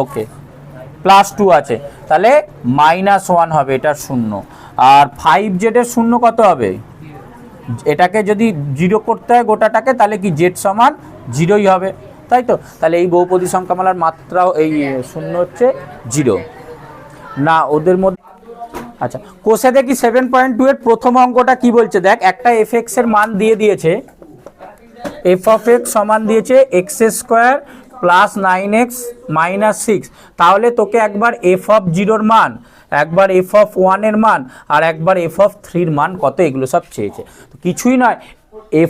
ওকে, +2 আছে, তাহলে -1 হবে, এটা শূন্য। আর 5z এর শূন্য কত হবে? এটাকে যদি 0 করতে হয় গোটাটাকে, তাহলে কি z সমান 0ই হবে, তাই তো। তাহলে এই বহুপদী সংখ্যামালার মাত্রাও এই শূন্য হচ্ছে 0 না ওদের মধ্যে। আচ্ছা, কোষে দেখি 7.2 এর প্রথম অঙ্কটা কি বলছে দেখ। একটা f(x) এর মান দিয়ে দিয়েছে, f(x) সমান দিয়েছে x² + 9x - 6। তাহলে তোকে একবার f(0) এর মান, একবার f(1) এর মান আর একবার f(3) এর মান কত, এগুলো সব চেয়েছে। তো কিছুই নয়,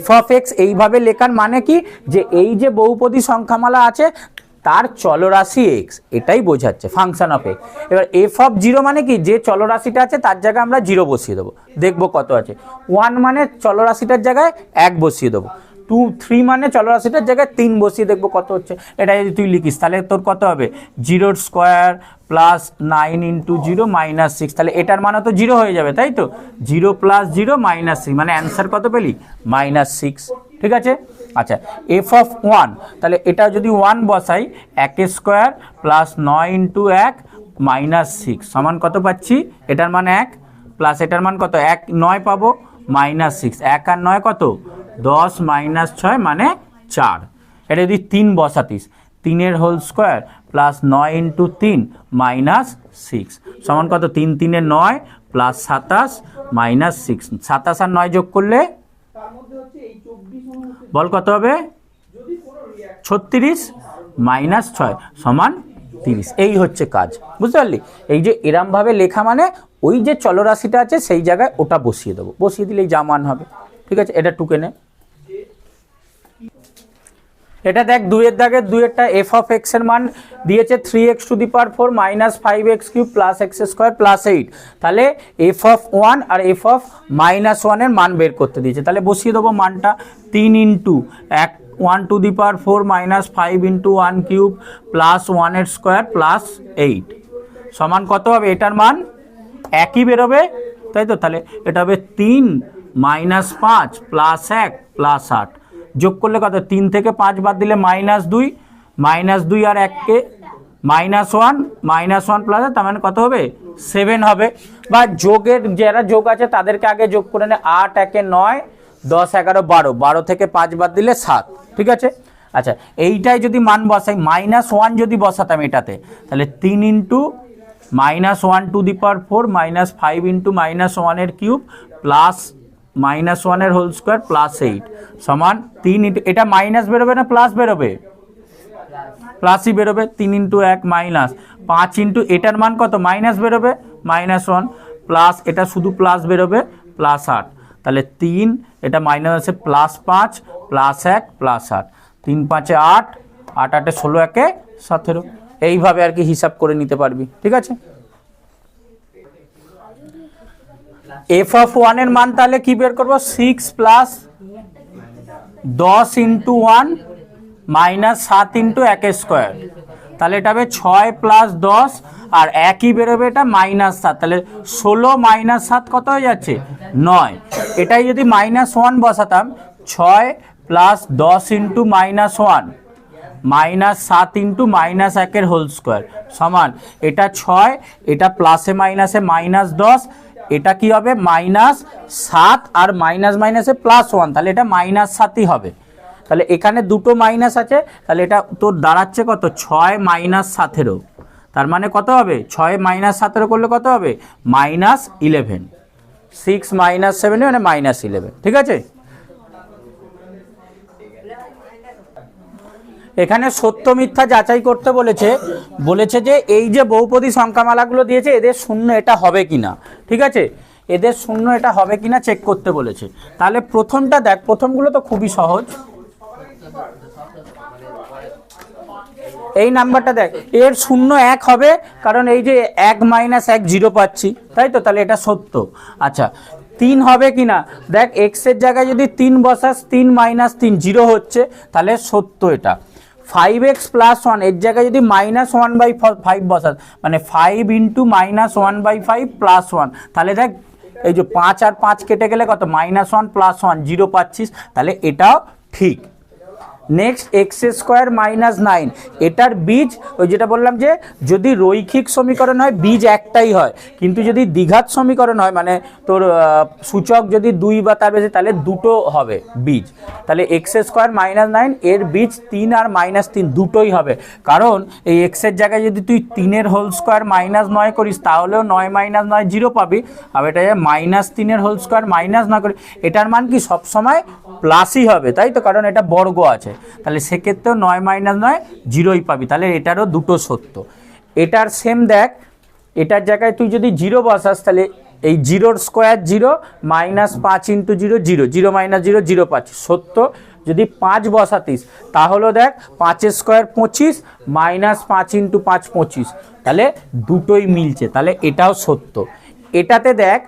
f(x) এইভাবে লেখার মানে কি, যে এই যে বহুপদী সংখ্যামালা আছে তার চলরাশি x, এটাই বোঝাচ্ছে, ফাংশন অফ x। এবার f(0) মানে কি, যে চলরাশিটা আছে তার জায়গায় আমরা 0 বসিয়ে দেবো, দেখবো কত আছে। 1 মানে চলরাশিটার জায়গায় 1 বসিয়ে দেবো। 2, 3 মানে চলরাশিটার জায়গায় 3 বসিয়ে দেখবো কত হচ্ছে। এটা যদি তুই লিখিস তাহলে তোর কত হবে? 0² + 9 × 0 - 6। তাহলে এটার মানে তো 0 হয়ে যাবে, তাই তো, 0 + 0 - 6, মানে অ্যান্সার কত পেলি? -6। ঠিক আছে, আচ্ছা, f(1), তাহলে এটা যদি 1 বসাই, 1² + 9 × 1 - 6 সমান কত পাচ্ছি? এটার মান 1 প্লাস এটার মান কত? 1, 9 পাবো, -6। 1 আর 9 কত? 10 - 6 মানে 4। এটা যদি 3 বসাতিস, 3 এর হোল স্কোয়ার + 9 × 3 - 6 সমান কত 3 3 9 প্লাস 27 মাইনাস 6, 27 আর 9 যোগ করলে বল কত হবে 36 মাইনাস 6 সমান 30। এই হচ্ছে কাজ, বুঝতে পারলি? এই যে এরমভাবে লেখা মানে ওই যে চলরাশিটা আছে সেই জায়গায় ওটা বসিয়ে দেবো, বসিয়ে দিলেই যা মান হবে। ঠিক আছে, এটা টুকে নে। এটা দেখ 2-এর দাগে 2-এরটা এফ অফ এক্স এর মান দিয়েছে 3x⁴ minus 5x³ plus x² plus 8। তাহলে এফ অফ 1 আর এফ অফ -1 এর মান বের করতে দিয়েছে, তাহলে বসিয়ে দেবো মানটা 3 into 1⁴ minus 5 into 1³ plus 1 square plus 8 সমান কত হবে? এটার মান একই বেরোবে, তাই তো? তাহলে এটা হবে 3 মাইনাস 5 প্লাস 1 প্লাস 8, যোগ করলে কত? 3 থেকে 5 বাদ দিলে -2, -2 আর 1কে -1 প্লাস, তার মানে কত হবে? 7 হবে। বা যোগের যারা যোগ আছে তাদেরকে আগে যোগ করে নে। 8 1 9 10 11 12, 12 থেকে 5 বাদ দিলে 7। ঠিক আছে, আচ্ছা এইটাই যদি মান বসাই, -1 যদি বসাতাম এটাতে, তাহলে 3 ইন্টু -1⁴ মাইনাস 5 ইন্টু -1 এর কিউব প্লাস -1 এর হোল স্কোয়ার প্লাস 8 সমান 3 ইন্টু, এটা মাইনাস বেরোবে না প্লাস বেরোবে? প্লাসই বেরোবে। 3 ইন্টু 1 মাইনাস 5 ইন্টু এটার মান কত? মাইনাস বেরোবে -1 প্লাস এটা শুধু প্লাস বেরোবে প্লাস 8, তাহলে 3 এটা মাইনাস আছে প্লাস 5 প্লাস 1 প্লাস 8, 3 5 8, 8 8 16, 1 17। এইভাবে আর কি হিসাব করে নিতে পারবি। ঠিক আছে, এফ অফ 1 এর মান তাহলে কি বের করবো? 6 প্লাস 10 ইন্টু 1 মাইনাস 7 ইন্টু 1² তাহলে এটা হবে 6 প্লাস 10 আর একই বেরোবে এটা -7, তাহলে 16 মাইনাস 7 কত হয়ে যাচ্ছে? 9। এটাই যদি -1 বসাতাম, 6 প্লাস 10 ইন্টু -1 মাইনাস 7 ইন্টু -1 এর হোল স্কোয়ার সমান, এটা 6, এটা প্লাসে মাইনাসে -10, এটা কি হবে? -7 আর মাইনাস মাইনাসে +1, তাহলে এটা -7ই হবে। তাহলে এখানে দুটো মাইনাস আছে, তাহলে এটা তোর দাঁড়াচ্ছে কত? 6 মাইনাস 17, তার মানে কত হবে? 6 মাইনাস 17 করলে কত হবে? -11। 6 মাইনাস 7 মানে -11। ঠিক আছে, এখানে সত্য মিথ্যা যাচাই করতে বলেছে যে এই যে বহুপদী সংখ্যামালাগুলো দিয়েছে এদের শূন্য এটা হবে কিনা। ঠিক আছে, এদের শূন্য এটা হবে কিনা চেক করতে বলেছে। তাহলে প্রথমটা দেখ, প্রথমগুলো তো খুবই সহজ। এই নাম্বারটা দেখ, এর শূন্য 1 হবে, কারণ এই যে 1 মাইনাস 1 0 পাচ্ছি, তাই তো? তাহলে এটা সত্য। আচ্ছা 3 হবে কিনা দেখ, এক্স এর জায়গায় যদি 3 বসাস, 3 মাইনাস 3 0 হচ্ছে, তাহলে সত্য এটা। 5x প্লাস 1 এর জায়গায় যদি -1/5 বসাস, মানে 5 ইন্টু -1/5 প্লাস 1, তাহলে দেখ এই যে 5 আর 5 কেটে গেলে কত? -1 প্লাস 1 0 পাচ্ছিস, তাহলে এটাও ঠিক। নেক্সট x² -9, এটার বীজ ওই যেটা বললাম যে যদি রৈখিক সমীকরণ হয় বীজ একটাই হয়, কিন্তু যদি দ্বিঘাত সমীকরণ হয় মানে তোর সূচক যদি 2 বা তার বেশি, তাহলে দুটো হবে বীজ। তাহলে x² -9 এর বীজ 3 আর -3 দুটোই হবে, কারণ এই x এর জায়গায় যদি তুই 3 এর হোল স্কোয়ার -9 করিস তাহলেও 9 - 9 0 পাবি, আর এটা -3 এর হোল স্কোয়ার -9 করি, এটার মান কি সবসময় প্লাসই হবে, তাই তো? কারণ এটা বর্গ আছে, তাহলে সেক্ষেত্রেও 9 - 9 0ই পাবি, তাহলে এটারও দুটো সত্য। এটার সেম দেখ, এটার জায়গায় তুই যদি 0 বসাস, তাহলে এই 0 স্কোয়ার 0 -5 ইন্টু 0 0 0 - 0 0 পাচ্ছিস, সত্য। যদি 5 বসাতিস তাহলে দেখ 5 স্কোয়ার 25 -5 ইন্টু 5 25, তাহলে দুটোই মিলছে, তাহলে এটাও সত্য। এটাতে দেখ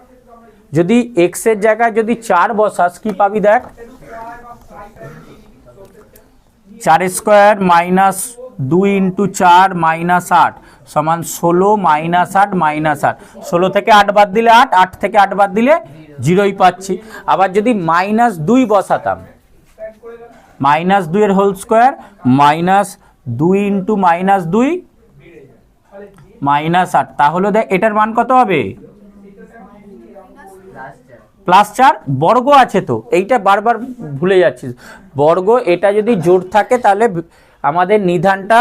যদি এক্স এর জায়গায় যদি 4 বসাস কি পাবি দেখ, 4² -2 ইন্টু 4 -8 সমান 16 -8 -8, 16 থেকে 8 বাদ দিলে 8, 8 থেকে 8 বাদ দিলে 0ই পাচ্ছি। আবার যদি -2 বসাতাম, -2 এর হোল স্কোয়ার -2 ইন্টু -2 -8, তাহলে দেখ এটার মান কত হবে? +4, বর্গ আছে তো, এইটা বারবার ভুলে যাচ্ছিস, বর্গ। এটা যদি জোড় থাকে তাহলে আমাদের নিধানটা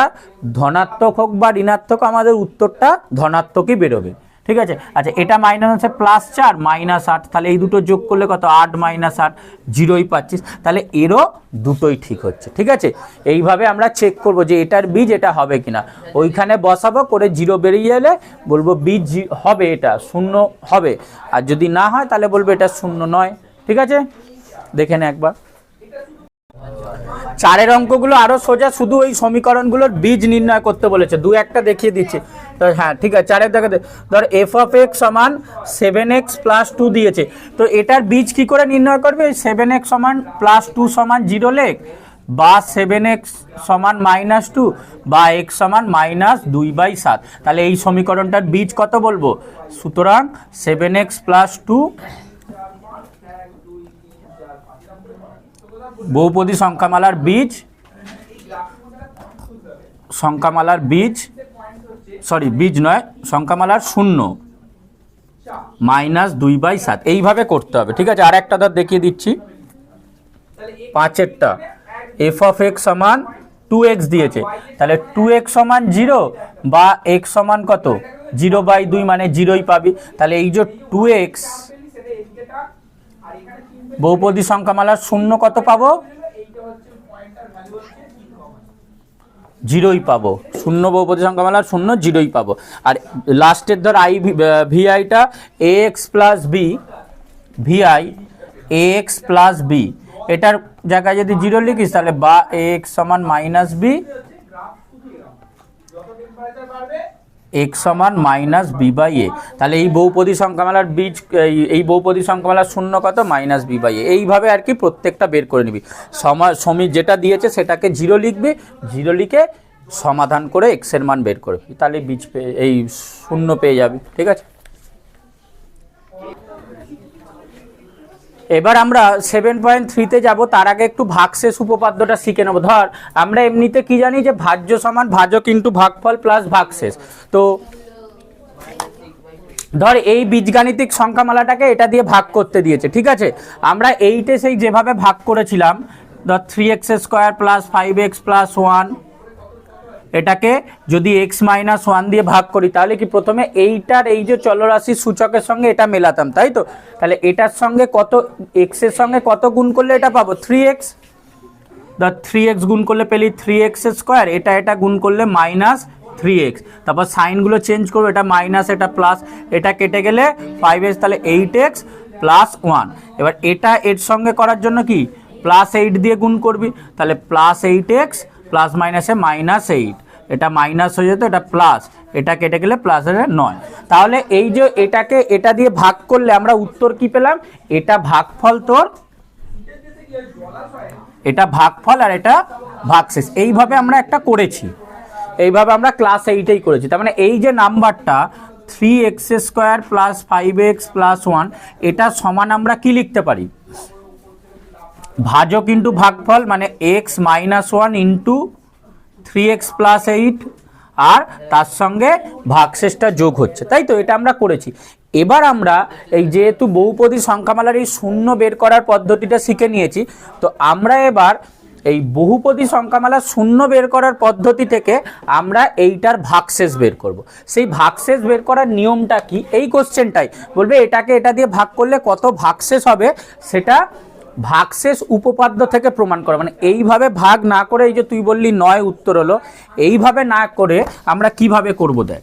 ধনাত্মক হোক বা ঋণাত্মক, আমাদের উত্তরটা ধনাত্মকই বেরোবে। ঠিক আছে। আচ্ছা এটা মাইনাস হচ্ছে +4 -8, তাহলে এই দুটো যোগ করলে কত 8 - 8 0ই পাচ্ছিস, তাহলে এরও দুটোই ঠিক হচ্ছে। ঠিক আছে, এইভাবে আমরা চেক করব যে এটার বীজ এটা হবে কিনা, ওইখানে বসাবো করে 0 বেরিয়ে এলে বলবো বীজ হবে, এটা 0 হবে, আর যদি না হয় তাহলে বলবো এটা 0 নয়। ঠিক আছে, দেখে নে একবার। 4-এর অঙ্কগুলো আরো সোজা, শুধু ওই সমীকরণগুলোর বীজ নির্ণয় করতে বলেছে, 2-1টা দেখিয়ে দিচ্ছি। তো হ্যাঁ ঠিক আছে, 4-এর দেখাতে ধর f(x) = 7x + 2 দিয়েছে, তো এটার বীজ কি করে নির্ণয় করবে? 7x + 2 = 0 লেখ, বা 7x - 2 বা x -2/7, তাহলে এই সমীকরণটার বীজ কত বলবো? সুতরাং 7x + 2 বহুপদী সংখ্যামালার বীজ, বীজ নয়, সংখ্যামালার 0 -2/7, এইভাবে করতে হবে। ঠিক আছে, আর একটা ধর দেখিয়ে দিচ্ছি, 5-এরটা f(x) = 2x দিয়েছে, তাহলে 2x = 0 বা x সমান কত 0/2 মানে 0ই পাবি, তাহলে এই যে 2x বহুপদী সংখ্যামালার 0 কত পাবো? 0ই পাবো, 0 বহুপদী সংখ্যামালার 0 0ই পাবো। আর লাস্টের ধর vi-টা ax + b, vi-ax + b, এটার জায়গায় যদি 0 লিখিস তাহলে বা ax - b, x -b/a, তাহলে এই বহুপদী সংখ্যামালার বীজ, এই বহুপদী সংখ্যামালার 0 কত -b/a। এইভাবে আর কি প্রত্যেকটা বের করে নিবি, সমী যেটা দিয়েছে সেটাকে 0 লিখবি, 0 লিখে সমাধান করে x এর মান বের করবি, তাহলে বীজ এই 0 পেয়ে যাবি। ঠিক আছে, এবার আমরা 7.3-তে যাব, তার আগে একটু ভাগশেষ উপপাদ্যটা শিখে নেব। ধর আমরা এমনিতে কি জানি যে ভাজ্য সমান ভাজক ইন্টু ভাগফল প্লাস ভাগশেষ, তো ধর এই বীজগাণিতিক সংখ্যামালাটাকে এটা দিয়ে ভাগ করতে দিয়েছে। ঠিক আছে, আমরা এইটে সেই যেভাবে ভাগ করেছিলাম, ধর 3x² + 5x + 1, এটাকে যদি x - 1 দিয়ে ভাগ করি, তাহলে কি প্রথমে এইটার এই যে চলরাশির সূচকের সঙ্গে এটা মেলাতাম, তাই তো, তাহলে এটার সঙ্গে কত, x এর সঙ্গে কত গুণ করলে এটা পাবো 3x, 3x গুণ করলে পেলি 3x², এটা গুণ করলে -3x, তারপর সাইনগুলো চেঞ্জ করবো, এটা মাইনাস এটা প্লাস, এটা কেটে গেলে 5x, তাহলে 8x + 1। এবার এটা এর সঙ্গে করার জন্য কি +8 দিয়ে গুণ করবি, তাহলে +8x প্লাস মাইনাসে -8, এটা মাইনাস হয়ে যেত, এটা প্লাস, এটা কেটে গেলে +9। তাহলে এই যে এটাকে এটা দিয়ে ভাগ করলে আমরা উত্তর কি পেলাম? এটা ভাগফল, তোর এটা ভাগফল আর এটা ভাগশেষ। এইভাবে আমরা একটা করেছি, এইভাবে আমরা ক্লাস 8-এই করেছি। তার মানে এই যে নাম্বারটা 3x² + 5x + 1, এটা সমান আমরা কি লিখতে পারি? ভাজক ইন্টু ভাগফল, মানে x - 1 ইন্টু 3x + 8, আর তার সঙ্গে ভাগশেষটা যোগ হচ্ছে, তাই তো, এটা আমরা করেছি। এবার আমরা এই যেহেতু বহুপদী সংখ্যামালার এই 0 বের করার পদ্ধতিটা শিখে নিয়েছি, তো আমরা এবার এই বহুপদী সংখ্যামালার 0 বের করার পদ্ধতি থেকে আমরা এইটার ভাগশেষ বের করব। সেই ভাগশেষ বের করার নিয়মটা কি? এই কোশ্চেনটাই বলবে এটাকে এটা দিয়ে ভাগ করলে কত ভাগশেষ হবে, সেটা ভাগশেষ উপপাদ্য থেকে প্রমাণ করা। মানে এইভাবে ভাগ না করে, এই যে তুই বললি 9 উত্তর হলো, এইভাবে না করে আমরা কিভাবে করব দেখ।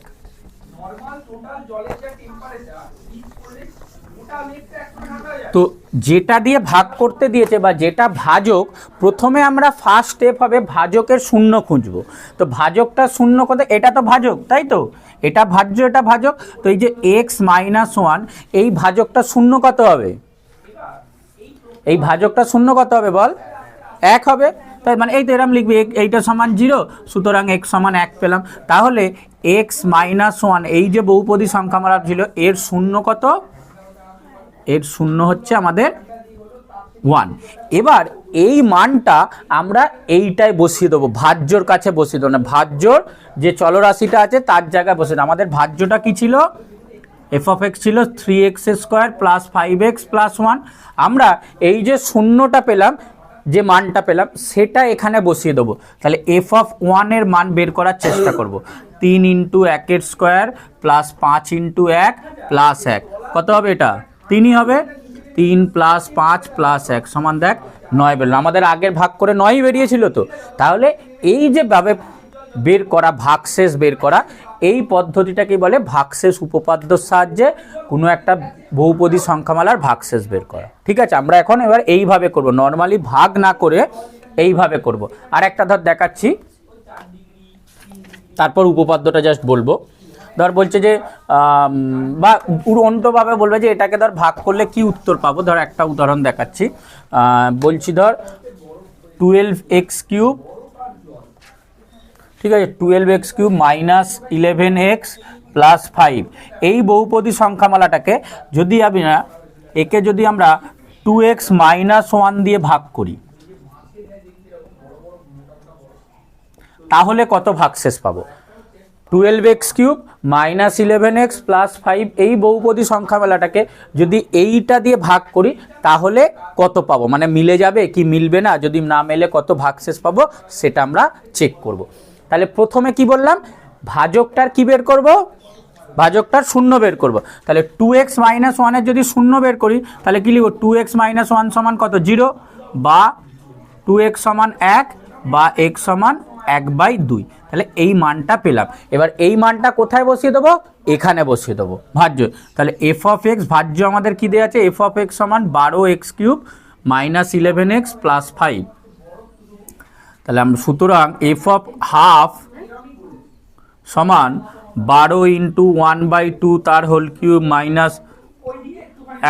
তো যেটা দিয়ে ভাগ করতে দিয়েছে বা যেটা ভাজক, প্রথমে আমরা ফার্স্ট স্টেপ হবে ভাজকের 0 খুঁজবো। তো ভাজকটা 0 কত? এটা তো ভাজক, তাই তো, এটা ভাজ্য, এটা ভাজক, তো এই যে x - 1, এই ভাজকটা 0 কত হবে? এই ভাজকটা 0 কত হবে বল? 1 হবে, তাই মানে এই তো এরকম লিখবি, এইটা সমান 0, সুতরাং x সমান 1 পেলাম। তাহলে x - 1, এই যে বহুপদী সংখ্যামালা ছিল, এর 0 কত? এর 0 হচ্ছে আমাদের 1। এবার এই মানটা আমরা এইটায় বসিয়ে দেবো, ভাজ্যর কাছে বসিয়ে দেবো, না ভাজ্যর যে চলরাশিটা আছে তার জায়গায় বসিয়ে দেবো। আমাদের ভাজ্যটা কি ছিল? f(x) ছিল 3x² + 5x + 1। আমরা এই যে 0টা পেলাম, যে মানটা পেলাম সেটা এখানে বসিয়ে দেবো। তাহলে এফ অফ ওয়ানের মান বের করার চেষ্টা করব। 3 into 1 square plus 5 into 1 plus 1 কত হবে? এটা 3ই হবে। 3 প্লাস 5 প্লাস 1 সমান দেখ 9 বেরোলো। আমাদের আগের ভাগ করে 9ই বেরিয়েছিল তো। তাহলে এই যে ভাবে বের করা, ভাগশেষ বের করা, এই পদ্ধতিটাকে বলে ভাগশেষ উপপাদ্যর সাহায্যে কোনো একটা বহুপদী সংখ্যামালার ভাগশেষ বের করা। ঠিক আছে, আমরা এখন এবার এইভাবে করব, নর্মালি ভাগ না করে এইভাবে করব। আর একটা ধর দেখাচ্ছি, তারপর উপপাদ্যটা জাস্ট বলবো। ধর বলছে যে বা অন্যভাবে বলবে যে এটাকে ধর ভাগ করলে কি উত্তর পাবো। ধর একটা উদাহরণ দেখাচ্ছি, বলছি ধর 12x কিউব, ঠিক আছে, 12x cube minus 11x plus 5, এই বহুপদী সংখ্যামালাটাকে যদি আমি না একে যদি আমরা 2x মাইনাস 1 দিয়ে ভাগ করি তাহলে কত ভাগশেষ পাবো? 12x cube minus 11x plus 5 এই বহুপদী সংখ্যামালাটাকে যদি এইটা দিয়ে ভাগ করি তাহলে কত পাবো, মানে মিলে যাবে কি মিলবে না, যদি না মেলে কত ভাগশেষ পাবো সেটা আমরা চেক করব। তাহলে প্রথমে কি বললাম, ভাজকটার কি বের করব? ভাজকটার শূন্য বের করব। তাহলে 2x মাইনাস 1-এর যদি শূন্য বের করি তাহলে কি লিখব? 2x মাইনাস 1 সমান কত? 0, বা 2x সমান 1, বা x সমান 1/2। তাহলে এই মানটা পেলাম। এবার এই মানটা কোথায় বসিয়ে দেবো? এখানে বসিয়ে দেবো ভাজ্য। তাহলে এফ অফ এক্স ভাজ্য আমাদের কি দেওয়া আছে? এফ অফ এক্স সমান 12x cube minus 11x plus 5। তাহলে আমরা সুতরাং এফ অফ হাফ সমান 12 ইন্টু 1/2 তার whole cube minus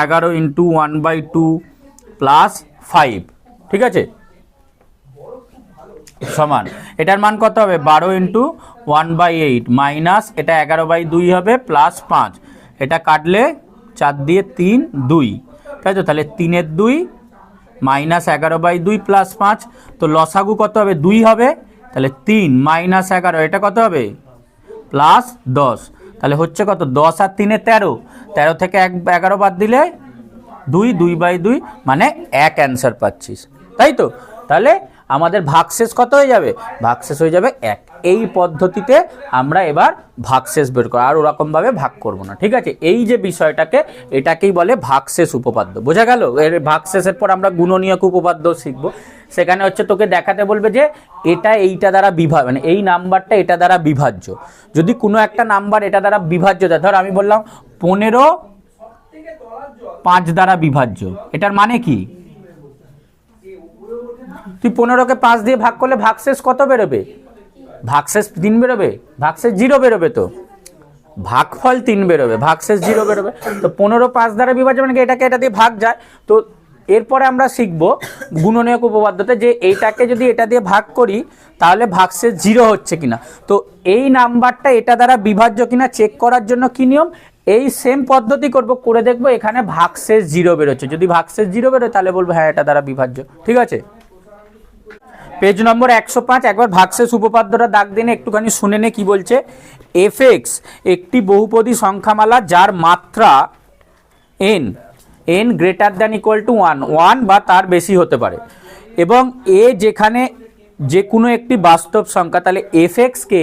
11 into 1/2 plus 5, ঠিক আছে, সমান এটার মান কত হবে? 12 ইন্টু 1/8 মাইনাস এটা 11/2 হবে প্লাস 5, এটা কাটলে 4 দিয়ে 3 2, তাই তো। তাহলে 3-এর 2 মাইনাস 11/2 প্লাস 5, তো লসাগু কত হবে? 2 হবে। তাহলে 3 মাইনাস 11 এটা কত হবে? প্লাস 10। তাহলে হচ্ছে কত? 10 আর 3-এ 13, 13 থেকে 11 বাদ দিলে 2, 2/2 মানে 1 অ্যান্সার পাচ্ছিস, তাই তো। তাহলে আমাদের ভাগশেষ কত হয়ে যাবে? ভাগশেষ হয়ে যাবে 1। এই পদ্ধতিতে আমরা এবার ভাগশেষ বের করব, আর ওরকমভাবে ভাগ করব না, ঠিক আছে। এই যে বিষয়টাকে এটাকেই বলে ভাগশেষ উপপাদ্য, বোঝা গেল। এর ভাগশেষের পর আমরা গুণনীয়ক উপপাদ্য শিখবো। সেখানে হচ্ছে তোকে দেখাতে বলবে যে এটা এইটা দ্বারা বিভাজ্য, মানে এই নাম্বারটা এটা দ্বারা বিভাজ্য। যদি কোনো একটা নাম্বার এটা দ্বারা বিভাজ্য যায়, ধর আমি বললাম 15 5 দ্বারা বিভাজ্য, এটার মানে কি? তুই 15কে 5 দিয়ে ভাগ করলে ভাগশেষ কত বেরোবে? ভাগশেষ 3 বেরোবে, ভাগশেষ 0 বেরোবে, তো ভাগফল 3 বেরোবে, ভাগশেষ 0 বেরোবে। তো 15 5 দ্বারা বিভাজ্য মানে এটাকে এটা দিয়ে ভাগ যায়। তো এরপরে আমরা শিখবো গুণনীয়ক উপপাদ্যতে যে এইটাকে যদি এটা দিয়ে ভাগ করি তাহলে ভাগশেষ 0 হচ্ছে কিনা। তো এই নাম্বারটা এটা দ্বারা বিভাজ্য কিনা চেক করার জন্য কি নিয়ম? এই সেম পদ্ধতি করব, করে দেখবো এখানে ভাগশেষ 0 বেরোচ্ছে। যদি ভাগশেষ 0 বেরোয় তাহলে বলবো হ্যাঁ এটা দ্বারা বিভাজ্য, ঠিক আছে। পেজ নম্বর 105, একবার ভাগশেষ উপপাদ্যটা দাগ দিনে একটুখানি শুনে নে কি বলছে। এফ এক্স একটি বহুপদী সংখ্যামালা যার মাত্রা n greater than equal to 1 বা তার বেশি হতে পারে, এবং এ যেখানে যে কোনো একটি বাস্তব সংখ্যা, তাহলে এফ এক্সকে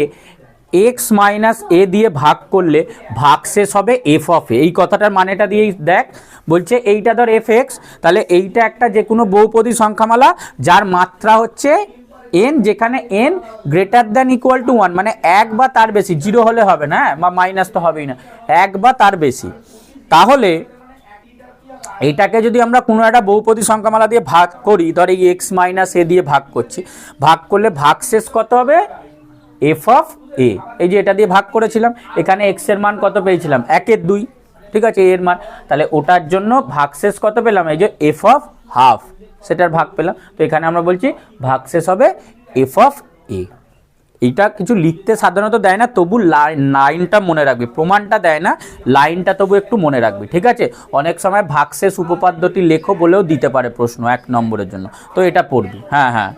এক্স মাইনাস এ দিয়ে ভাগ করলে ভাগশেষ হবে এফ অফ এ। এই কথাটার মানেটা দিয়েই দেখ, বলছে এইটা ধর এফ এক্স, তাহলে এইটা একটা যে কোনো বহুপদী সংখ্যামালা যার মাত্রা হচ্ছে n, যেখানে n greater than equal to 1, মানে 1 বা তার বেশি, 0 হলে হবে না, বা মাইনাস তো হবেই না, 1 বা তার বেশি। তাহলে এইটাকে যদি আমরা কোনো একটা বহুপদী সংখ্যামালা দিয়ে ভাগ করি, ধর এই এক্স মাইনাস এ দিয়ে ভাগ করছি, ভাগ করলে ভাগশেষ কত হবে? এফ অফ এ। এই যে এটা দিয়ে ভাগ করেছিলাম, এখানে এক্স এর মান কত পেয়েছিলাম? 1/2, ঠিক আছে, এর মান। তাহলে ওটার জন্য ভাগশেষ কত পেলাম? এই যে এফ অফ হাফ, সেটার ভাগ পেলাম। তো এখানে আমরা বলছি ভাগশেষ হবে এফ অফ এ। এইটা কিছু লিখতে সাধারণত দেয় না, তবু লাইনটা মনে রাখবি, প্রমাণটা দেয় না, লাইনটা তবু একটু মনে রাখবি, ঠিক আছে। অনেক সময় ভাগশেষ উপপাদ্যটি লেখো বলেও দিতে পারে প্রশ্ন 1 নম্বরের জন্য, তো এটা পড়বি। হ্যাঁ হ্যাঁ,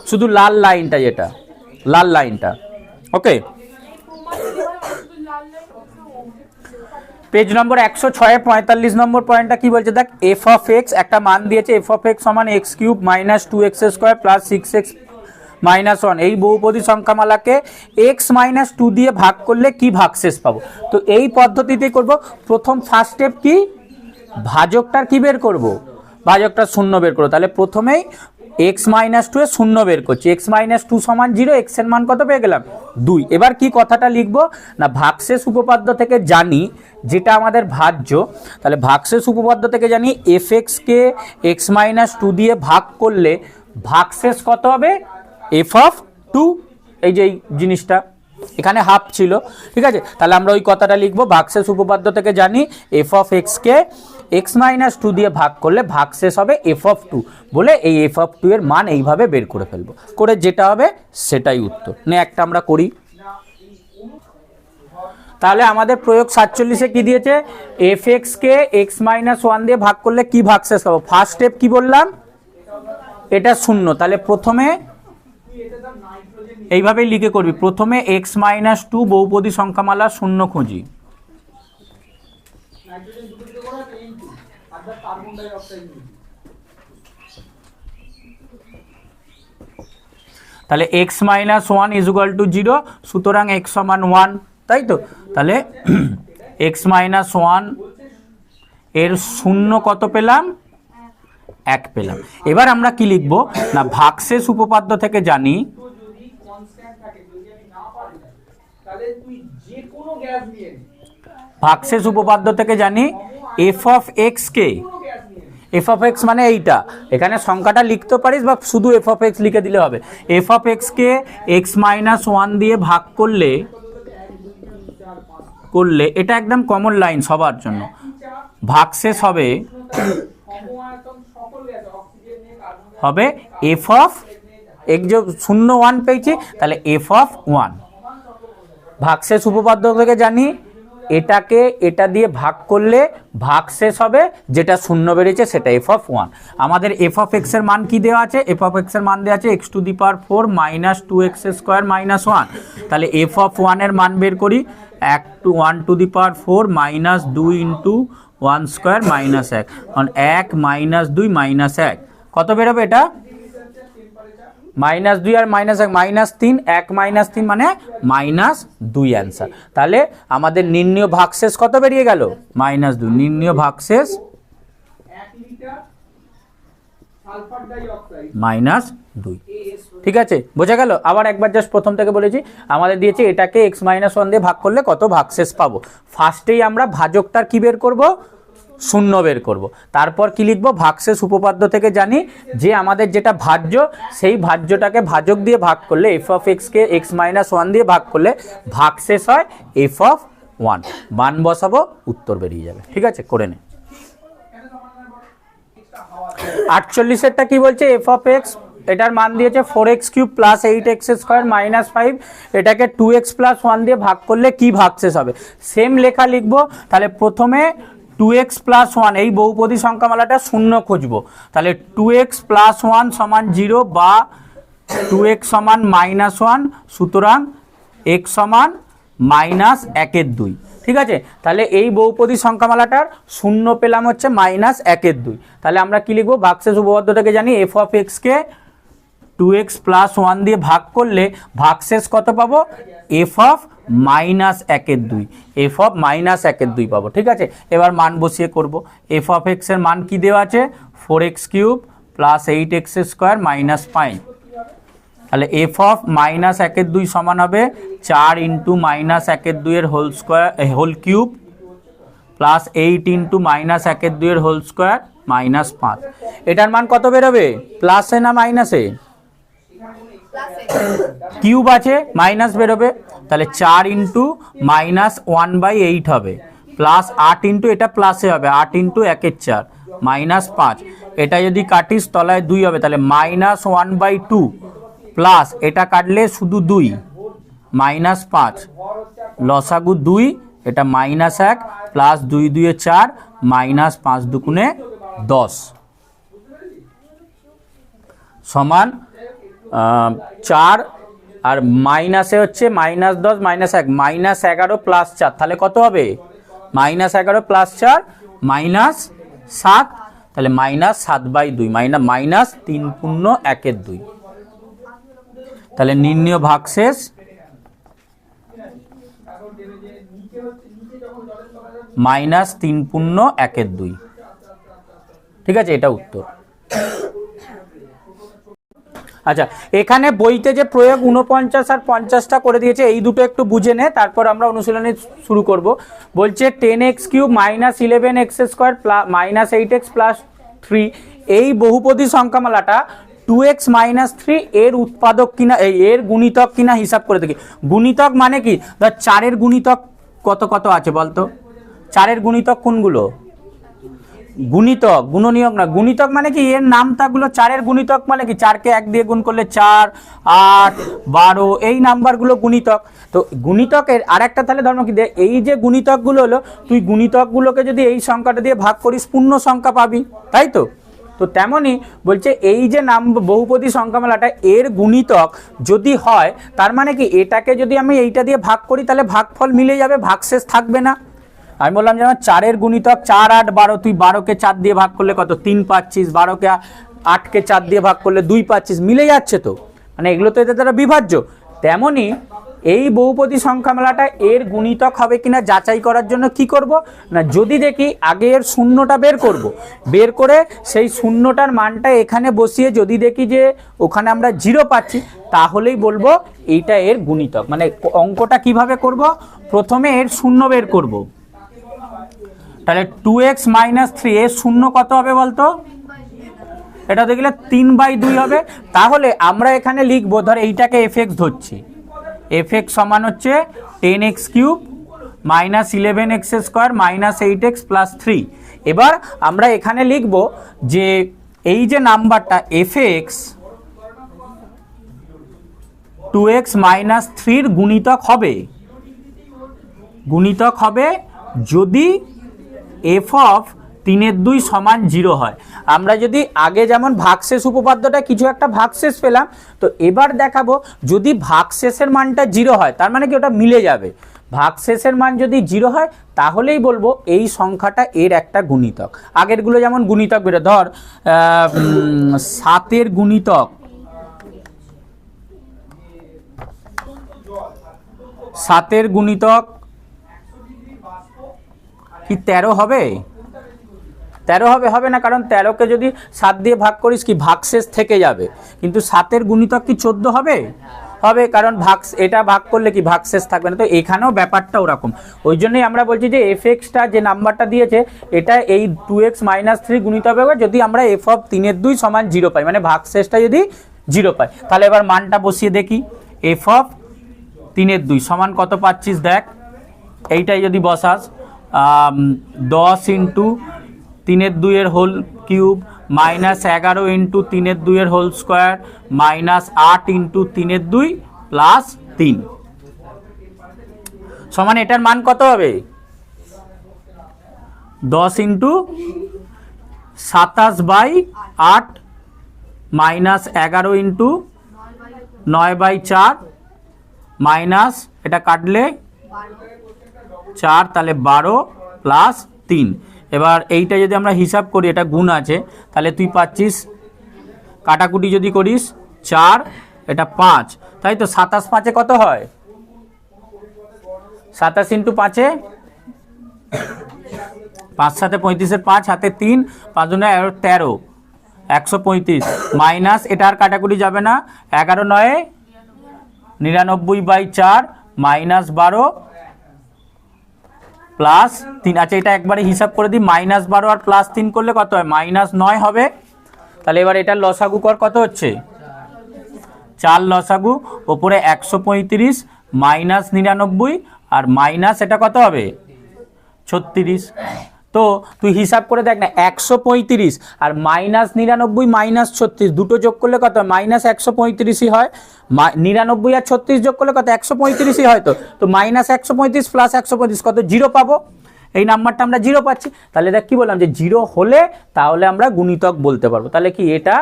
শুধু লাল লাইনটা, যেটা লাল লাইনটা, ওকে। পেজ নম্বর 106 45 নম্বর পয়েন্টটা কি বলছে দেখ, এফ অফ এক্স একটা মান দিয়েছে, এফ অফ এক্স সমান x cube minus 2x square plus 6x minus 1। এই বহুপদী সংখ্যামালাকে এক্স মাইনাস 2 দিয়ে ভাগ করলে কি ভাগশেষ পাবো। তো এই পদ্ধতিতে করব। প্রথম ফার্স্ট স্টেপ কি, ভাজকটার কি বের করব, ভাজকটার শূন্য বের করবো। তাহলে প্রথমেই এক্স মাইনাস 2 এর শূন্য বের করছি, এক্স মাইনাস 2 সমান 0, এক্স এর মান কত পেয়ে গেলাম 2। এবার কি কথাটা লিখবো না, ভাগশেষ উপপাদ্য থেকে জানি যেটা আমাদের ভাজ্য, তাহলে ভাগশেষ উপপাদ্য থেকে জানি এফ এক্সকে এক্স মাইনাস 2 দিয়ে ভাগ করলে ভাগশেষ কত হবে, এফ অফ 2। এই যে এই জিনিসটা এখানে হাফ ছিল, ঠিক আছে। তাহলে আমরা ওই কথাটা লিখবো, ভাগশেষ উপপাদ্য থেকে জানি এফ অফ এক্সকে এক্স মাইনাস 2 দিয়ে ভাগ করলে ভাগশেষ হবে এফ অফ 2, বলে এই এফ অফ 2 এর মান এইভাবে বের করে ফেলবো, করে যেটা হবে সেটাই উত্তর। নে একটা আমরা করি। তাহলে আমাদের প্রয়োগ 47-এ কি দিয়েছে, এফ এক্সকে এক্স মাইনাস 1 দিয়ে ভাগ করলে কি ভাগশেষ পাবো। ফার্স্ট স্টেপ কি বললাম, এটা শূন্য। তাহলে প্রথমে এইভাবেই লিখে করবি, প্রথমে এক্স মাইনাস 2 বহুপদী সংখ্যামালা শূন্য খুঁজি, তাহলে x minus 1 is equal to 0, সুতরাং এক্স সমান 1, তাই তো। তাহলে এক্স মাইনাস 1 এর শূন্য কত পেলাম, 1 পেলাম। এবার আমরা কি লিখবো না, ভাগশেষ উপপাদ্য থেকে জানি ভাগশেষ উপপাদ্য থেকে জানি F of x K, F of x মানে এইটা, এখানে সংখ্যাটা লিখতে পারিস বা শুধু এফ অফ এক্স লিখে দিলে হবে। F of x K x minus 1 দিয়ে ভাগ করলে এটা একদম কমন লাইন সবার জন্য, ভাগশেষ হবে এফ অফ এক্স, যে 0 1 পেয়েছি, তাহলে এফ অফ 1। ভাগশেষ উপপাদ্য থেকে জানি এটাকে এটা দিয়ে ভাগ করলে ভাগশেষ হবে যেটা শূন্য বেরিয়েছে সেটা এফ অফ 1। আমাদের এফ অফ এক্স এর মান কি দেওয়া আছে, এফ অফ এক্স এর মান দেওয়া আছে x to the power 4 minus 2x square minus 1। তাহলে এফ অফ 1 এর মান বের করি, 1 two the power 4 minus 2 into 1 square minus 1, কারণ 1 মাইনাস 2 মাইনাস 1 কত বেরোবে, এটা মাইনাস 2 আর মাইনাস 1 মাইনাস 3, 1 মাইনাস 3 মানে মাইনাস 2 অ্যান্সার। তাহলে আমাদের নির্ণয় ভাগশেষ কত বেরিয়ে গেল, মাইনাস 2। নির্ণয় ভাগশেষ মাইনাস 2, ঠিক আছে, বোঝা গেল। আবার একবার জাস্ট প্রথম থেকে বলেছি, আমাদের দিয়েছে এটাকে এক্স মাইনাস 1 দিয়ে ভাগ করলে কত ভাগশেষ পাবো। ফার্স্টেই আমরা ভাজকটার কি বের করব, শূন্য বের করব। তারপর কি লিখবো, ভাগশেষ উপপাদ্য থেকে জানি যে আমাদের যেটা ভাজ্য সেই ভাজ্যটাকে ভাজক দিয়ে ভাগ করলে এফ অফ এক্সকে এক্স মাইনাস 1 দিয়ে ভাগ করলে ভাগশেষ হয় এফ অফ 1। মান বসাবো, উত্তর বেরিয়ে যাবে, ঠিক আছে, করে নে। 48-এরটা কি বলছে, এফ অফ এক্স এটার মান দিয়েছে 4x cube plus 8x square minus 5, এটাকে 2x প্লাস 1 দিয়ে ভাগ করলে কি ভাগশেষ হবে। সেম লেখা লিখবো। তাহলে প্রথমে 2x প্লাস 1 এই বহুপদী সংখ্যামালাটা শূন্য খুঁজবো। তাহলে 2x প্লাস 1 সমান 0 বা 2x সমান মাইনাস 1, সুতরাং x সমান মাইনাস 1/2, ঠিক আছে। তাহলে এই বহুপদী সংখ্যামালাটার শূন্য পেলাম হচ্ছে মাইনাস 1/2। তাহলে আমরা কি লিখবো, ভাগশেষ উপপাদ্য থেকে জানি এফ অফ এক্সকে 2x প্লাস 1 দিয়ে ভাগ করলে ভাগশেষ কত পাবো, F of minus 1/2, F of minus 1/2 পাবো, ঠিক আছে। এবার মান বসিয়ে করব। এফ অফ এক্স এর মান কি দেওয়া আছে, 4x cube plus 8x square minus 5। তাহলে এফ অফ মাইনাস 1/2 সমান হবে 4 ইন্টু মাইনাস 1/2 এর whole square whole cube plus 8 into minus 1/2 এর হোল স্কোয়ার মাইনাস 5। এটার মান কত বেরোবে, প্লাসে না মাইনাসে, কিউব আছে মাইনাস বেরোবে। তাহলে 4 ইন্টু মাইনাস 1/8 হবে প্লাস 8 ইন্টু এটা প্লাসে হবে 8 ইন্টু 1 4 মাইনাস 5। এটা যদি কাটিস তলায় 2 হবে, তাহলে মাইনাস 1/2 প্লাস এটা কাটলে শুধু 2 মাইনাস 5, লসাগু 2, এটা মাইনাস 1 প্লাস 2 2 4 মাইনাস 5 দুগুণে 10 সমান 4 আর মাইনাসে হচ্ছে -10 -1 -11 প্লাস 4, তাহলে কত হবে -11 প্লাস 4 -7, তাহলে -7/2 -3 পূর্ণ 1/2, তাহলে নির্ণয় ভাগশেষ -3 পূর্ণ 1/2। ঠিক আছে, এটা উত্তর। আচ্ছা, এখানে বইতে যে প্রয়োগ 49 আর 50টা করে দিয়েছে, এই দুটো একটু বুঝে নে, তারপর আমরা অনুশীলনী শুরু করব। বলছে 10x³ -11x² -8x + 3 এই বহুপদী সংখ্যামালাটা 2x - 3 এর উৎপাদক কিনা, এর গুণিতক কিনা হিসাব করে দেখি। গুণিতক মানে কি, ধর 4-এর গুণিতক কত কত আছে বলতো? 4-এর গুণিতক কোনগুলো? গুণিতক, গুণনীয়ক না। গুণিতক মানে কি, এর নামতাগুলো 4-এর গুণিতক মানে কি, 4কে 1 দিয়ে গুণ করলে 4, 8, 12 এই নাম্বারগুলো গুণিতক। তো গুণিতকের আরেকটা তাহলে ধর্ম কি, এই যে গুণিতকগুলো হলো, তুই গুণিতকগুলোকে যদি এই সংখ্যাটা দিয়ে ভাগ করিস পূর্ণ সংখ্যা পাবি, তাই তো? তো তেমনই বলছে এই যে বহুপদী সংখ্যামালাটা এর গুণিতক যদি হয়, তার মানে কি এটাকে যদি আমি এইটা দিয়ে ভাগ করি তাহলে ভাগফল মিলে যাবে, ভাগশেষ থাকবে না। আমি বললাম যেমন 4-এর গুণিতক 4, 8, 12, তুই 12কে 4 দিয়ে ভাগ করলে কত? 3 পাচ্ছিস, 12কে 8কে 4 দিয়ে ভাগ করলে 2 পাচ্ছিস, মিলে যাচ্ছে তো, মানে এগুলো তো এদের দ্বারা বিভাজ্য। তেমনি এই বহুপদী সংখ্যামালাটা এর গুণিতক হবে কিনা যাচাই করার জন্য কি করব না, যদি দেখি আগে এর শূন্যটা বের করব, বের করে সেই শূন্যটার মানটা এখানে বসিয়ে যদি দেখি যে ওখানে আমরা 0 পাচ্ছি, তাহলেই বলবো এইটা এর গুণিতক। মানে অঙ্কটা কিভাবে করব, প্রথমে এর শূন্য বের করব। তাহলে 2x - 3 এর শূন্য কত হবে বলতো? এটা দেখলে 3/2 হবে। তাহলে আমরা এখানে লিখবো, ধর এইটাকে fx ধরছি, fx সমান হচ্ছে 10x³ -11x² -8x + 3। এবার আমরা এখানে লিখব যে এই যে নাম্বারটা fx 2x - 3 গুণিতক হবে, গুণিতক হবে যদি f(3)2 = 0 হয়। আমরা যদি আগে যেমন ভাগশেষ উপপাদ্যটা কিছু একটা ভাগশেষ পেলাম, তো এবার দেখাবো যদি ভাগশেষের মানটা 0 হয়, তার মানে কি ওটা মিলে যাবে। ভাগশেষের মান যদি 0 হয় তাহলেই বলবো এই সংখ্যাটা এর একটা গুণিতক। আগেরগুলো যেমন গুণিতক বেরো, ধর 7-এর গুণিতক, 7-এর গুণিতক কি 13 হবে? 13 হবে? হবে না, কারণ 13কে যদি 7 দিয়ে ভাগ করিস কি ভাগশেষ থেকে যাবে, কিন্তু 7-এর গুণিতক কি 14 হবে? হবে, কারণ এটা ভাগ করলে কি ভাগশেষ থাকবে না। তো এখানেও ব্যাপারটা ওরকম, ওই জন্যই আমরা বলছি যে fx-টা যে নাম্বারটা দিয়েছে এটা এই 2x - 3 গুণিতক হবে যদি আমরা f(3)2 = 0 পাই, মানে ভাগশেষটা যদি 0 পাই। তাহলে এবার মানটা বসিয়ে দেখি, f(3)2 সমান কত পাচ্ছিস দেখ, এইটাই যদি বসাস 10 × 3/2 হোল কিউব -11 × 3/2 হোল স্কোয়ার -8 × 3/2 + 3 সমান এটার মান কত হবে? 10 × 27/8 -11 × 9/4 মাইনাস এটা কাটলে 4, তাহলে 12 + 3। এবার এইটা যদি আমরা হিসাব করি, এটা গুণ আছে, তাহলে তুই পাচ্ছিস, কাটাকুটি যদি করিস 4, এটা 5, তাই তো? 27 5-এ কত হয়? 27 × 5-এ 5 7 35-এর 5 হাতে 3, 5 × 13, 135 মাইনাস এটা আর কাটাকুটি যাবে না, 11 9 99/4 -12 +3। আচ্ছা, এটা একবারে হিসাব করে দিই, -12 আর +3 করলে কত হয়? -9 হবে। তাহলে এবার এটার লসাগু কর, কত হচ্ছে? 4 লসাগু, ওপরে 135 -99 আর মাইনাস এটা কত হবে? 36। তো তুই হিসাব করে দেখ না, 135 আর -99 -36 দুটো যোগ করলে কত হয়? -135ই হয়। 99 আর 36 যোগ করলে কত? 135ই হয়। তো -135 + 135 কত? 0 পাবো। এই নাম্বারটা আমরা 0 পাচ্ছি। তাহলে দেখ কি বললাম, যে 0 হলে তাহলে আমরা গুণিতক বলতে পারবো। তাহলে কি এটা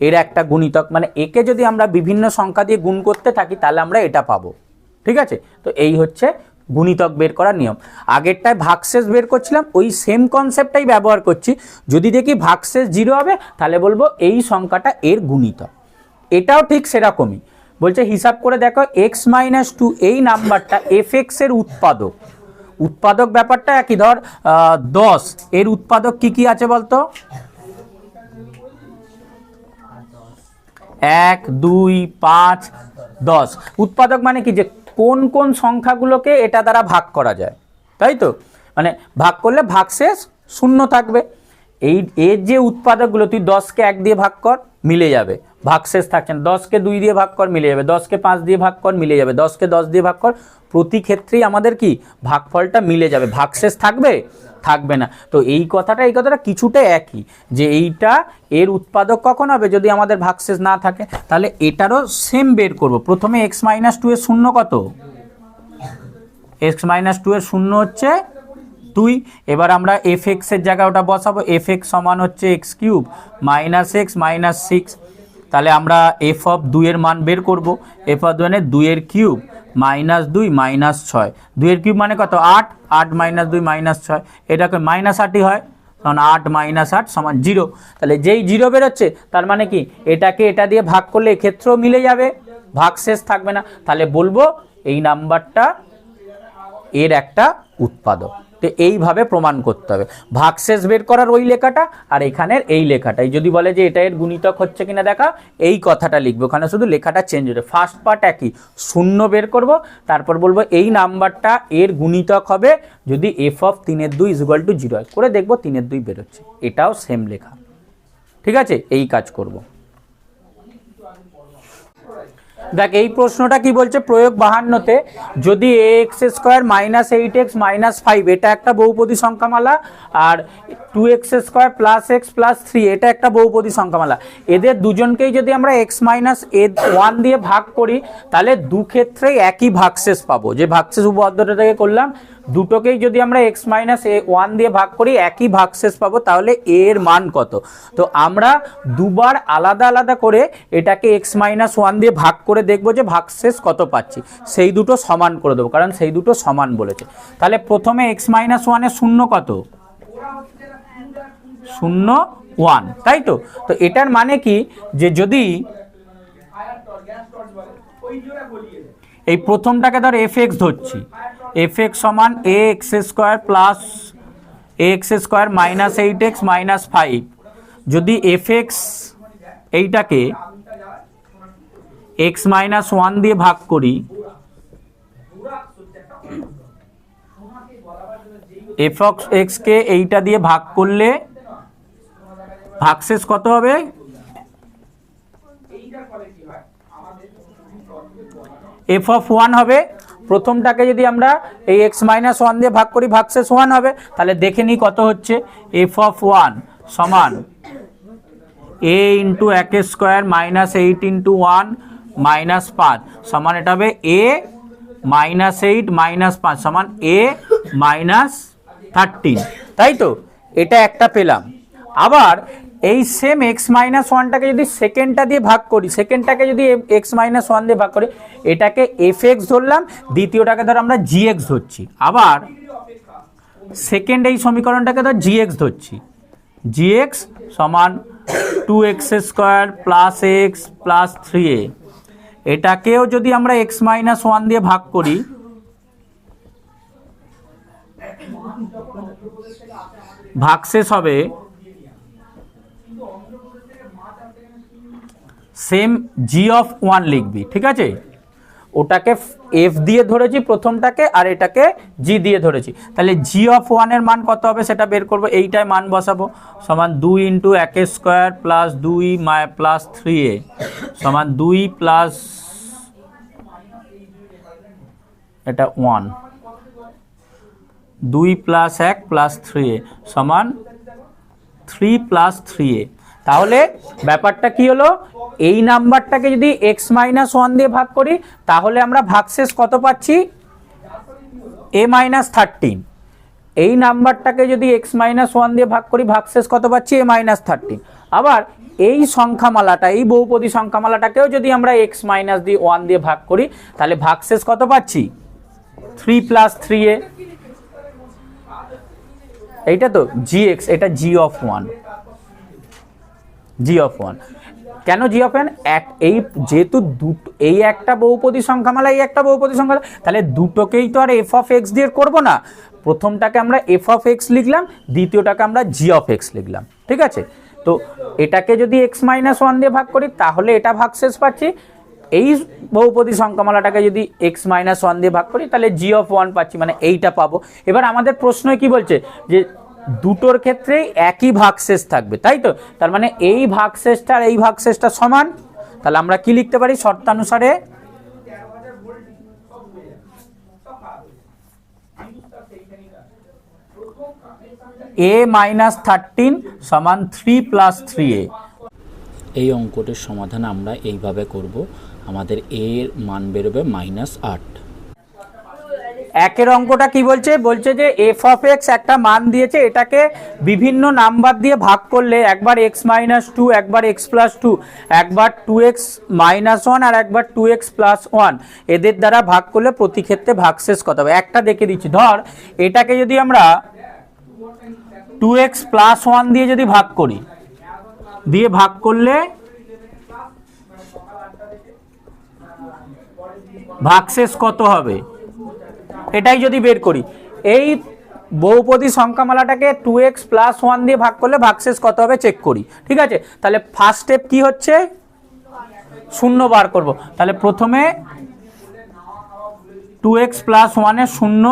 এর একটা গুণিতক, মানে একে যদি আমরা বিভিন্ন সংখ্যা দিয়ে গুণ করতে থাকি তাহলে আমরা এটা পাবো। ঠিক আছে, তো এই হচ্ছে গুণিতক বের করার নিয়ম। আগেরটায় ভাগশেষ বের করছিলাম, ওই সেম কনসেপ্টটাই ব্যবহার করছি। যদি দেখি ভাগশেষ 0 হবে তাহলে বলবো এই সংখ্যাটা এর গুণিতক। এটাও ঠিক সেরকমই, বলছে হিসাব করে দেখো x-2 এই নাম্বারটা fx এর উৎপাদক। উৎপাদক ব্যাপারটা একই, ধর 10 এর উৎপাদক কি কি আছে বলতো? 1, 2, 5, 10। উৎপাদক মানে কি, যে কোন কোন সংখ্যাগুলোকে এটা দ্বারা ভাগ করা যায়, তাই তো? মানে ভাগ করলে ভাগশেষ 0 থাকবে। এই এর যে উৎপাদকগুলো, তুই 10কে 1 দিয়ে ভাগ কর, মিলে যাবে, ভাগশেষ থাকছে না। 10কে 2 দিয়ে ভাগ কর, মিলে যাবে। 10কে 5 দিয়ে ভাগ কর, মিলে যাবে। 10কে 10 দিয়ে ভাগ কর, প্রতি ক্ষেত্রেই আমাদের কি ভাগফলটা মিলে যাবে, ভাগশেষ থাকবে থাকবে না। তো এই কথাটা কিছুটা একই, যে এইটা এর উৎপাদক কখন হবে, যদি আমাদের ভাগশেষ না থাকে। তাহলে এটারও সেম বের করব। প্রথমে x-2 এর শূন্য কত? x-2 এর শূন্য হচ্ছে 2। এবার আমরা fx এর জায়গায় ওটা বসাবো। fx সমান হচ্ছে x³ - x - 6। তাহলে আমরা f(2) এর মান বের করব। f(2) মানে 2 এর কিউব -2 -6। 2 এর কিউব মানে কত? 8। 8 - 2 -6, এটাকে -8ই হয়, কারণ 8 - 8 সমান 0। তাহলে যেই 0 বেরোচ্ছে তার মানে কি এটাকে এটা দিয়ে ভাগ করলে এক্ষেত্রেও মিলে যাবে, ভাগশেষ থাকবে না। তাহলে বলবো এই নাম্বারটা এর একটা উৎপাদক। তো এইভাবে প্রমাণ করতে হবে। ভাগশেষ বের করার ওই লেখাটা আর এখানের এই লেখাটাই। যদি বলে যে এটা এর গুণিতক হচ্ছে কিনা দেখা, এই কথাটা লিখবো, ওখানে শুধু লেখাটা চেঞ্জ হবে। ফার্স্ট পার্ট একই, 0 বের করব, তারপর বলবো এই নাম্বারটা এর গুণিতক হবে যদি f(3)2 = 0 হয়। করে দেখবো 3/2 বেরোচ্ছে, এটাও সেম লেখা। ঠিক আছে, এই কাজ করব। দেখ এই প্রশ্নটা কি বলছে, প্রয়োগ 52-তে যদি ax² - 8x - 5 এটা একটা বহুপদী সংখ্যামালা, আর 2x² + x + 3 এটা একটা বহুপদী সংখ্যামালা, এদের দুজনকেই যদি আমরা x - a1 দিয়ে ভাগ করি তাহলে দু ক্ষেত্রেই একই ভাগশেষ পাবো। যে ভাগশেষ উপপাদ্যটা থেকে করলাম, দুটোকেই যদি আমরা x - a1 দিয়ে ভাগ করি একই ভাগশেষ পাবো। তাহলে a এর মান কত? তো আমরা দুবার আলাদা আলাদা করে এটাকে x - 1 দিয়ে ভাগ করে দেখবো যে ভাগশেষ কত পাচ্ছি, সেই দুটো সমান করে দেবো, কারণ সেই দুটো সমান বলেছে। তাহলে প্রথমে x - 1 এর শূন্য কত? 0, 1, তাই তো? তো এটার মানে কি, যে যদি এই প্রথমটাকে ধর fx ধরছি, fx সমান ax² + ax² - 8x - 5, যদি fx এইটাকে x - 1 দিয়ে ভাগ করি, fx কে এইটা দিয়ে ভাগ করলে ভাগশেষ কত হবে? f(1) হবে। প্রথমটাকে যদি আমরা এই x - 1 দিয়ে ভাগ করি ভাগশেষ 1 হবে। তাহলে দেখে নিই কত হচ্ছে। f(1) সমান a × a² - 8 × 1 - 5 সমান এটা হবে a - 8 - 5 সমান a - 13, তাই তো? এটা একটা পেলাম। আবার এই সেম x - 1টাকে যদি সেকেন্ডটা দিয়ে ভাগ করি, সেকেন্ডটাকে যদি x - 1 দিয়ে ভাগ করি, এটাকে fx ধরলাম, দ্বিতীয়টাকে ধর আমরা gx ধরছি। আবার সেকেন্ড এই সমীকরণটাকে ধর gx ধরছি, gx সমান 2x² + x + 3a। এটাকেও যদি আমরা x - 1 দিয়ে ভাগ করি, ভাগশেষ হবে সেম g(1) লিখবি, ঠিক আছে? ওটাকে f দিয়ে ধরেছি প্রথমটাকে, আর এটাকে g দিয়ে ধরেছি। তাহলে g(1) এর মান কত হবে সেটা বের করব। এইটাই মান বসাবো, সমান 2 × a² + 2 + 3a সমান 2 প্লাস এটা 1, 2 + 1 + 3a সমান 3 + 3a। তাহলে ব্যাপারটা কি হলো, এই নাম্বারটাকে যদি x - 1 দিয়ে ভাগ করি তাহলে আমরা ভাগশেষ কত পাচ্ছি? a - 13। এই নাম্বারটাকে যদি x-1 দিয়ে ভাগ করি ভাগশেষ কত পাচ্ছি a-13। আবার এই সংখ্যামালাটা, এই বহুপদী সংখ্যামালাটাকেও যদি আমরা x-1 দিয়ে ভাগ করি তাহলে ভাগশেষ কত পাচ্ছি 3 + 3a। এইটা তো gx, এটা g of 1, কেন g of n? এই যেহেতু এই একটা বহুপদী সংখ্যামালা, এই একটা বহুপদী সংখ্যামালা, তাহলে দুটোকেই তো আর f of x দিয়ে করব না। প্রথমটাকে আমরা f of x লিখলাম, দ্বিতীয়টাকে আমরা g of x লিখলাম, ঠিক আছে? তো এটাকে যদি x-1 দিয়ে ভাগ করি তাহলে এটা ভাগশেষ পাচ্ছি, এই বহুপদী সংখ্যামালাটাকে যদি x-1 দিয়ে ভাগ করি তাহলে g of 1 পাচ্ছি, মানে এইটা পাবো। এবার আমাদের প্রশ্নে কি বলছে যে দুটোর ক্ষেত্রেই একই ভাগশেষ থাকবে, তাই তো? তার মানে এই ভাগশেষটা আর এই ভাগশেষটা সমান, তাহলে আমরা কি লিখতে পারি শর্তানুসারে a-13 সমান 3 + 3a। এই অঙ্কটির সমাধান আমরা এইভাবে করব। আমাদের a এর মান বেরোবে -8। একের অঙ্কটা কি বলছে? বলছে যে f of x একটা মান দিয়েছে, এটাকে বিভিন্ন নাম্বার দিয়ে ভাগ করলে একবার x-2, একবার x+2, একবার 2x-1 আর একবার 2x+1, এদের দ্বারা ভাগ করলে প্রতি ক্ষেত্রে ভাগশেষ কত হবে একটা দেখে দিচ্ছি। ধর এটাকে যদি আমরা 2x+1 দিয়ে যদি ভাগ করি, দিয়ে ভাগ করলে ভাগশেষ কত হবে এটাই যদি বের করি, এই বহুপদী সংখ্যামালাটাকে 2x+1 দিয়ে ভাগ করলে ভাগশেষ কত হবে চেক করি, ঠিক আছে? তাহলে ফার্স্ট স্টেপ কি হচ্ছে, শূন্য বার করব। তাহলে প্রথমে 2x+1 এর শূন্য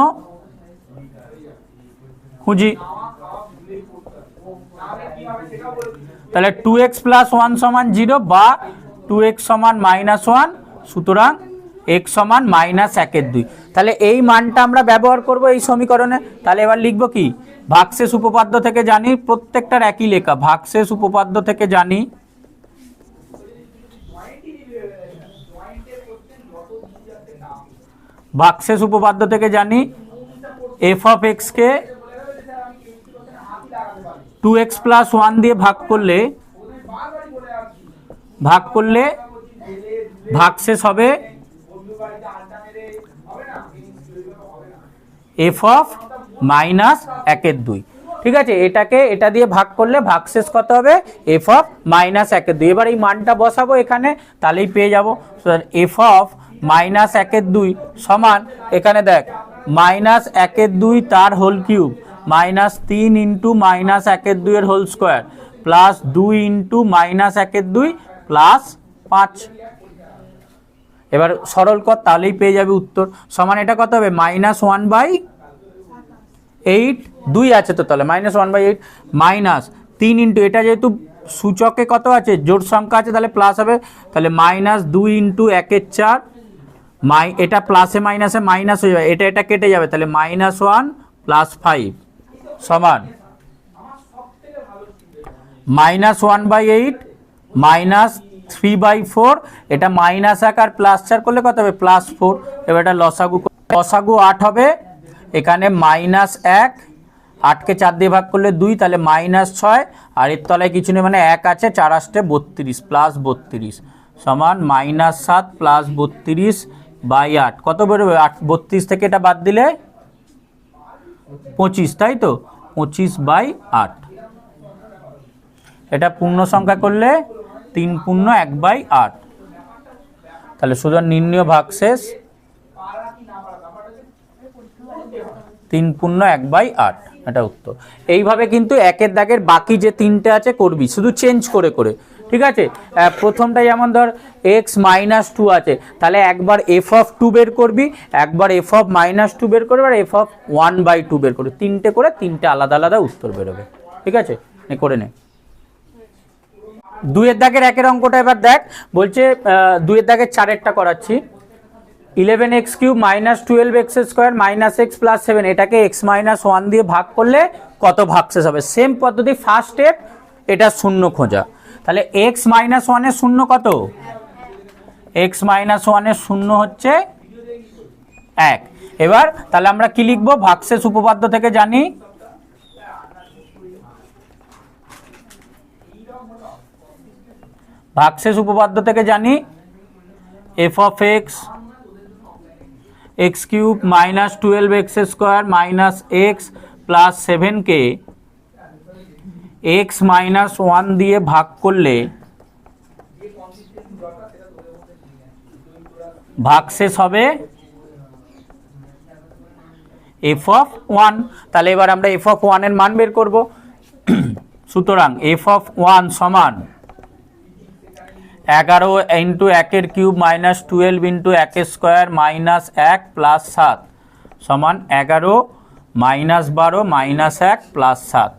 খুঁজি, তাহলে 2x+1 সমান 0 বা 2x সমান -1, সুতরাং x সমান -1/2। তাহলে এই মানটা আমরা ব্যবহার করব এই সমীকরণে। তাহলে এবার লিখব কি, ভাগশেষ উপপাদ্য থেকে জানি, প্রত্যেকটার একই লেখা, ভাগশেষ উপপাদ্য থেকে জানি f of x K 2x+1 দিয়ে ভাগ করলে ভাগশেষ হবে f of -1/2, ঠিক আছে? এটাকে এটা দিয়ে ভাগ করলে ভাগশেষ কত হবে f of -1/2। এবার এই মানটা বসাবো এখানে, তাহলেই পেয়ে যাব f of -1/2 সমান, এখানে দেখ -1/2 তার হোল কিউব, -3 × -1/2 এর হোল স্কোয়ার, প্লাস 2 × -1/2 প্লাস 5। এবার সরল কর, তাহলেই পেয়ে যাবে উত্তর। সমান এটা কত হবে -1/8, 2 আছে তো, তাহলে -1/8 মাইনাস 3 × এটা যেহেতু সূচকে কত আছে জোড় সংখ্যা আছে তাহলে প্লাস হবে, তাহলে -2 × 1 × 4, এটা প্লাসে মাইনাসে মাইনাস হয়ে যাবে, এটা কেটে যাবে, তাহলে -1 + 5 সমান -1/8 -3/4, এটা -1 আর +4 করলে কত হবে +4। এবার এটা লসাগু 8 হবে, এখানে -1, 8কে 4 দিয়ে ভাগ করলে 2, তাহলে -6, আর এর তলায় কিছু নেই মানে 1 আছে, 4 আসতে 32 প্লাস 32 সমান -7 প্লাস 32/8 কত বেরোবে, 32 থেকে এটা বাদ দিলে 25, তাই তো 25/8। এটা পূর্ণ সংখ্যা করলে 3 পূর্ণ 1/8, তাহলে সুতরাং নির্ণয় ভাগশেষ 3 পূর্ণ 1/8, এটা উত্তর। এইভাবে কিন্তু একের দাগের বাকি যে তিনটে আছে করবি, শুধু চেঞ্জ করে করে, ঠিক আছে? প্রথমটা যেমন ধর x-2 আছে, তাহলে একবার f of 2 বের করবি, একবার f of -2 বের করবি, আর f of 1/2 বের করবি, তিনটে করে তিনটে আলাদা আলাদা উত্তর বেরোবে, ঠিক আছে? করে নে। 2 এর দাগের একের অঙ্কটা এবার দেখ, বলছে 2 এর দাগের 4এরটা করাচ্ছি। 11x³ -12x² -x + 7, এটাকে x-1 দিয়ে ভাগ করলে কত ভাগশেষ হবে? সেম পদ্ধতি, ফার্স্ট স্টেপ, এটা শূন্য খোঁজা। তাহলে x-1 এর শূন্য কত? x-1 এর শূন্য হচ্ছে 1। এবার তাহলে আমরা কি লিখবো, ভাগশেষ উপপাদ্য থেকে জানি ভাগশেষ উপপাদ্য থেকে জানি F of X X cube minus 12x square minus X plus 7কে এক্স মাইনাস 1 দিয়ে ভাগ করলে ভাগশেষ হবে এফ অফ 1। তাহলে এবার আমরা এফ অফ 1 এর মান বের করব। সুতরাং এফ অফ 1 সমান 11 into 1 cube minus 12 into 1 square minus 1 plus 7 সমান 11 মাইনাস 12 মাইনাস 1 প্লাস 7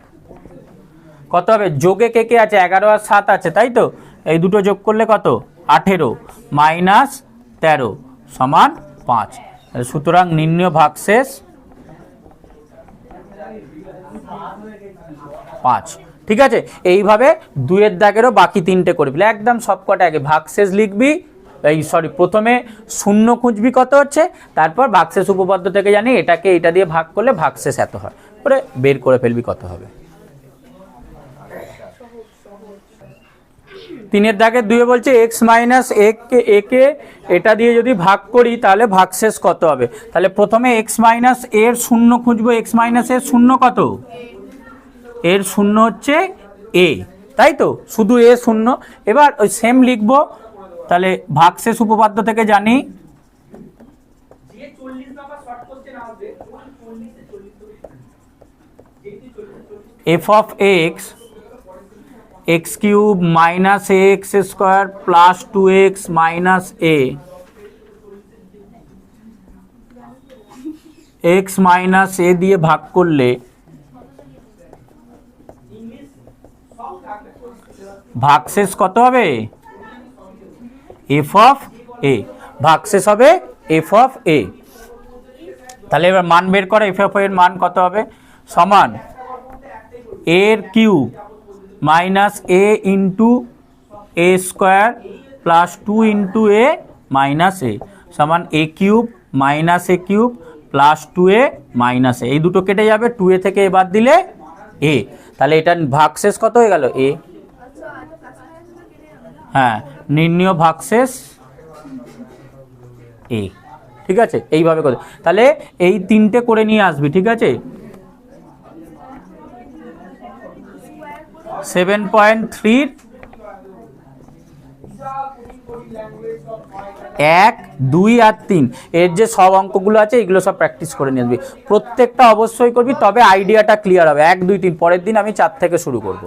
কত হবে? যোগে কে কে আছে? 11 আর 7 আছে, তাই তো? এই দুটো যোগ করলে কত? 18 মাইনাস 13 সমান 5। সুতরাং নির্ণয় ভাগশেষ 5। ঠিক আছে, এইভাবে 2-এর দাগেরও বাকি 3টে করে ফেলে একদম সবকটা আগে ভাগশেষ লিখবি, প্রথমে শূন্য খুঁজবি কত হচ্ছে, তারপর ভাগশেষ উপপাদ্য থেকে জানি এটাকে এটা দিয়ে ভাগ করলে ভাগশেষ এত হয়, করে বের করে ফেলবি কত হবে। 3-এর দাগে 2 বলছে এক্স মাইনাস একে এটা দিয়ে যদি ভাগ করি তাহলে ভাগশেষ কত হবে। তাহলে প্রথমে এক্স মাইনাস এর শূন্য খুঁজবো। এক্স মাইনাস এর শূন্য কত? এর শূন্য হচ্ছে এ, তাই তো? শুধু এ শূন্য। এবার ওই সেম লিখবো। তাহলে ভাগশেষ উপপাদ্য থেকে জানি F of X X cube minus X square plus 2x minus A X minus A দিয়ে ভাগ করলে ভাগশেষ কত হবে? F of A. ভাগশেষ হবে এফ অফ এ। তাহলে এবার মান বের করো, এফ অফ এর মান কত হবে? সমান এর কিউব মাইনাস এ ইন্টু এ স্কোয়ার প্লাস 2 ইন্টু এ মাইনাস এ সমান এ কিউব মাইনাস এ কিউব প্লাস 2a মাইনাস এ। এই দুটো কেটে যাবে, 2a থেকে এ বাদ দিলে এ। তাহলে এটা ভাগশেষ কত হয়ে গেল? এ। হ্যাঁ, নির্ণয় ভাগশেষ এ। ঠিক আছে, এইভাবে করে তাহলে এই 3টে করে নিয়ে আসবি। ঠিক আছে, 7.3 1 2 আর 3 এর যে সব অঙ্কগুলো আছে এগুলো সব প্র্যাকটিস করে নিয়ে আসবি। প্রত্যেকটা অবশ্যই করবি, তবে আইডিয়াটা ক্লিয়ার হবে। 1 2 3 পরের দিন আমি 4 থেকে শুরু করব।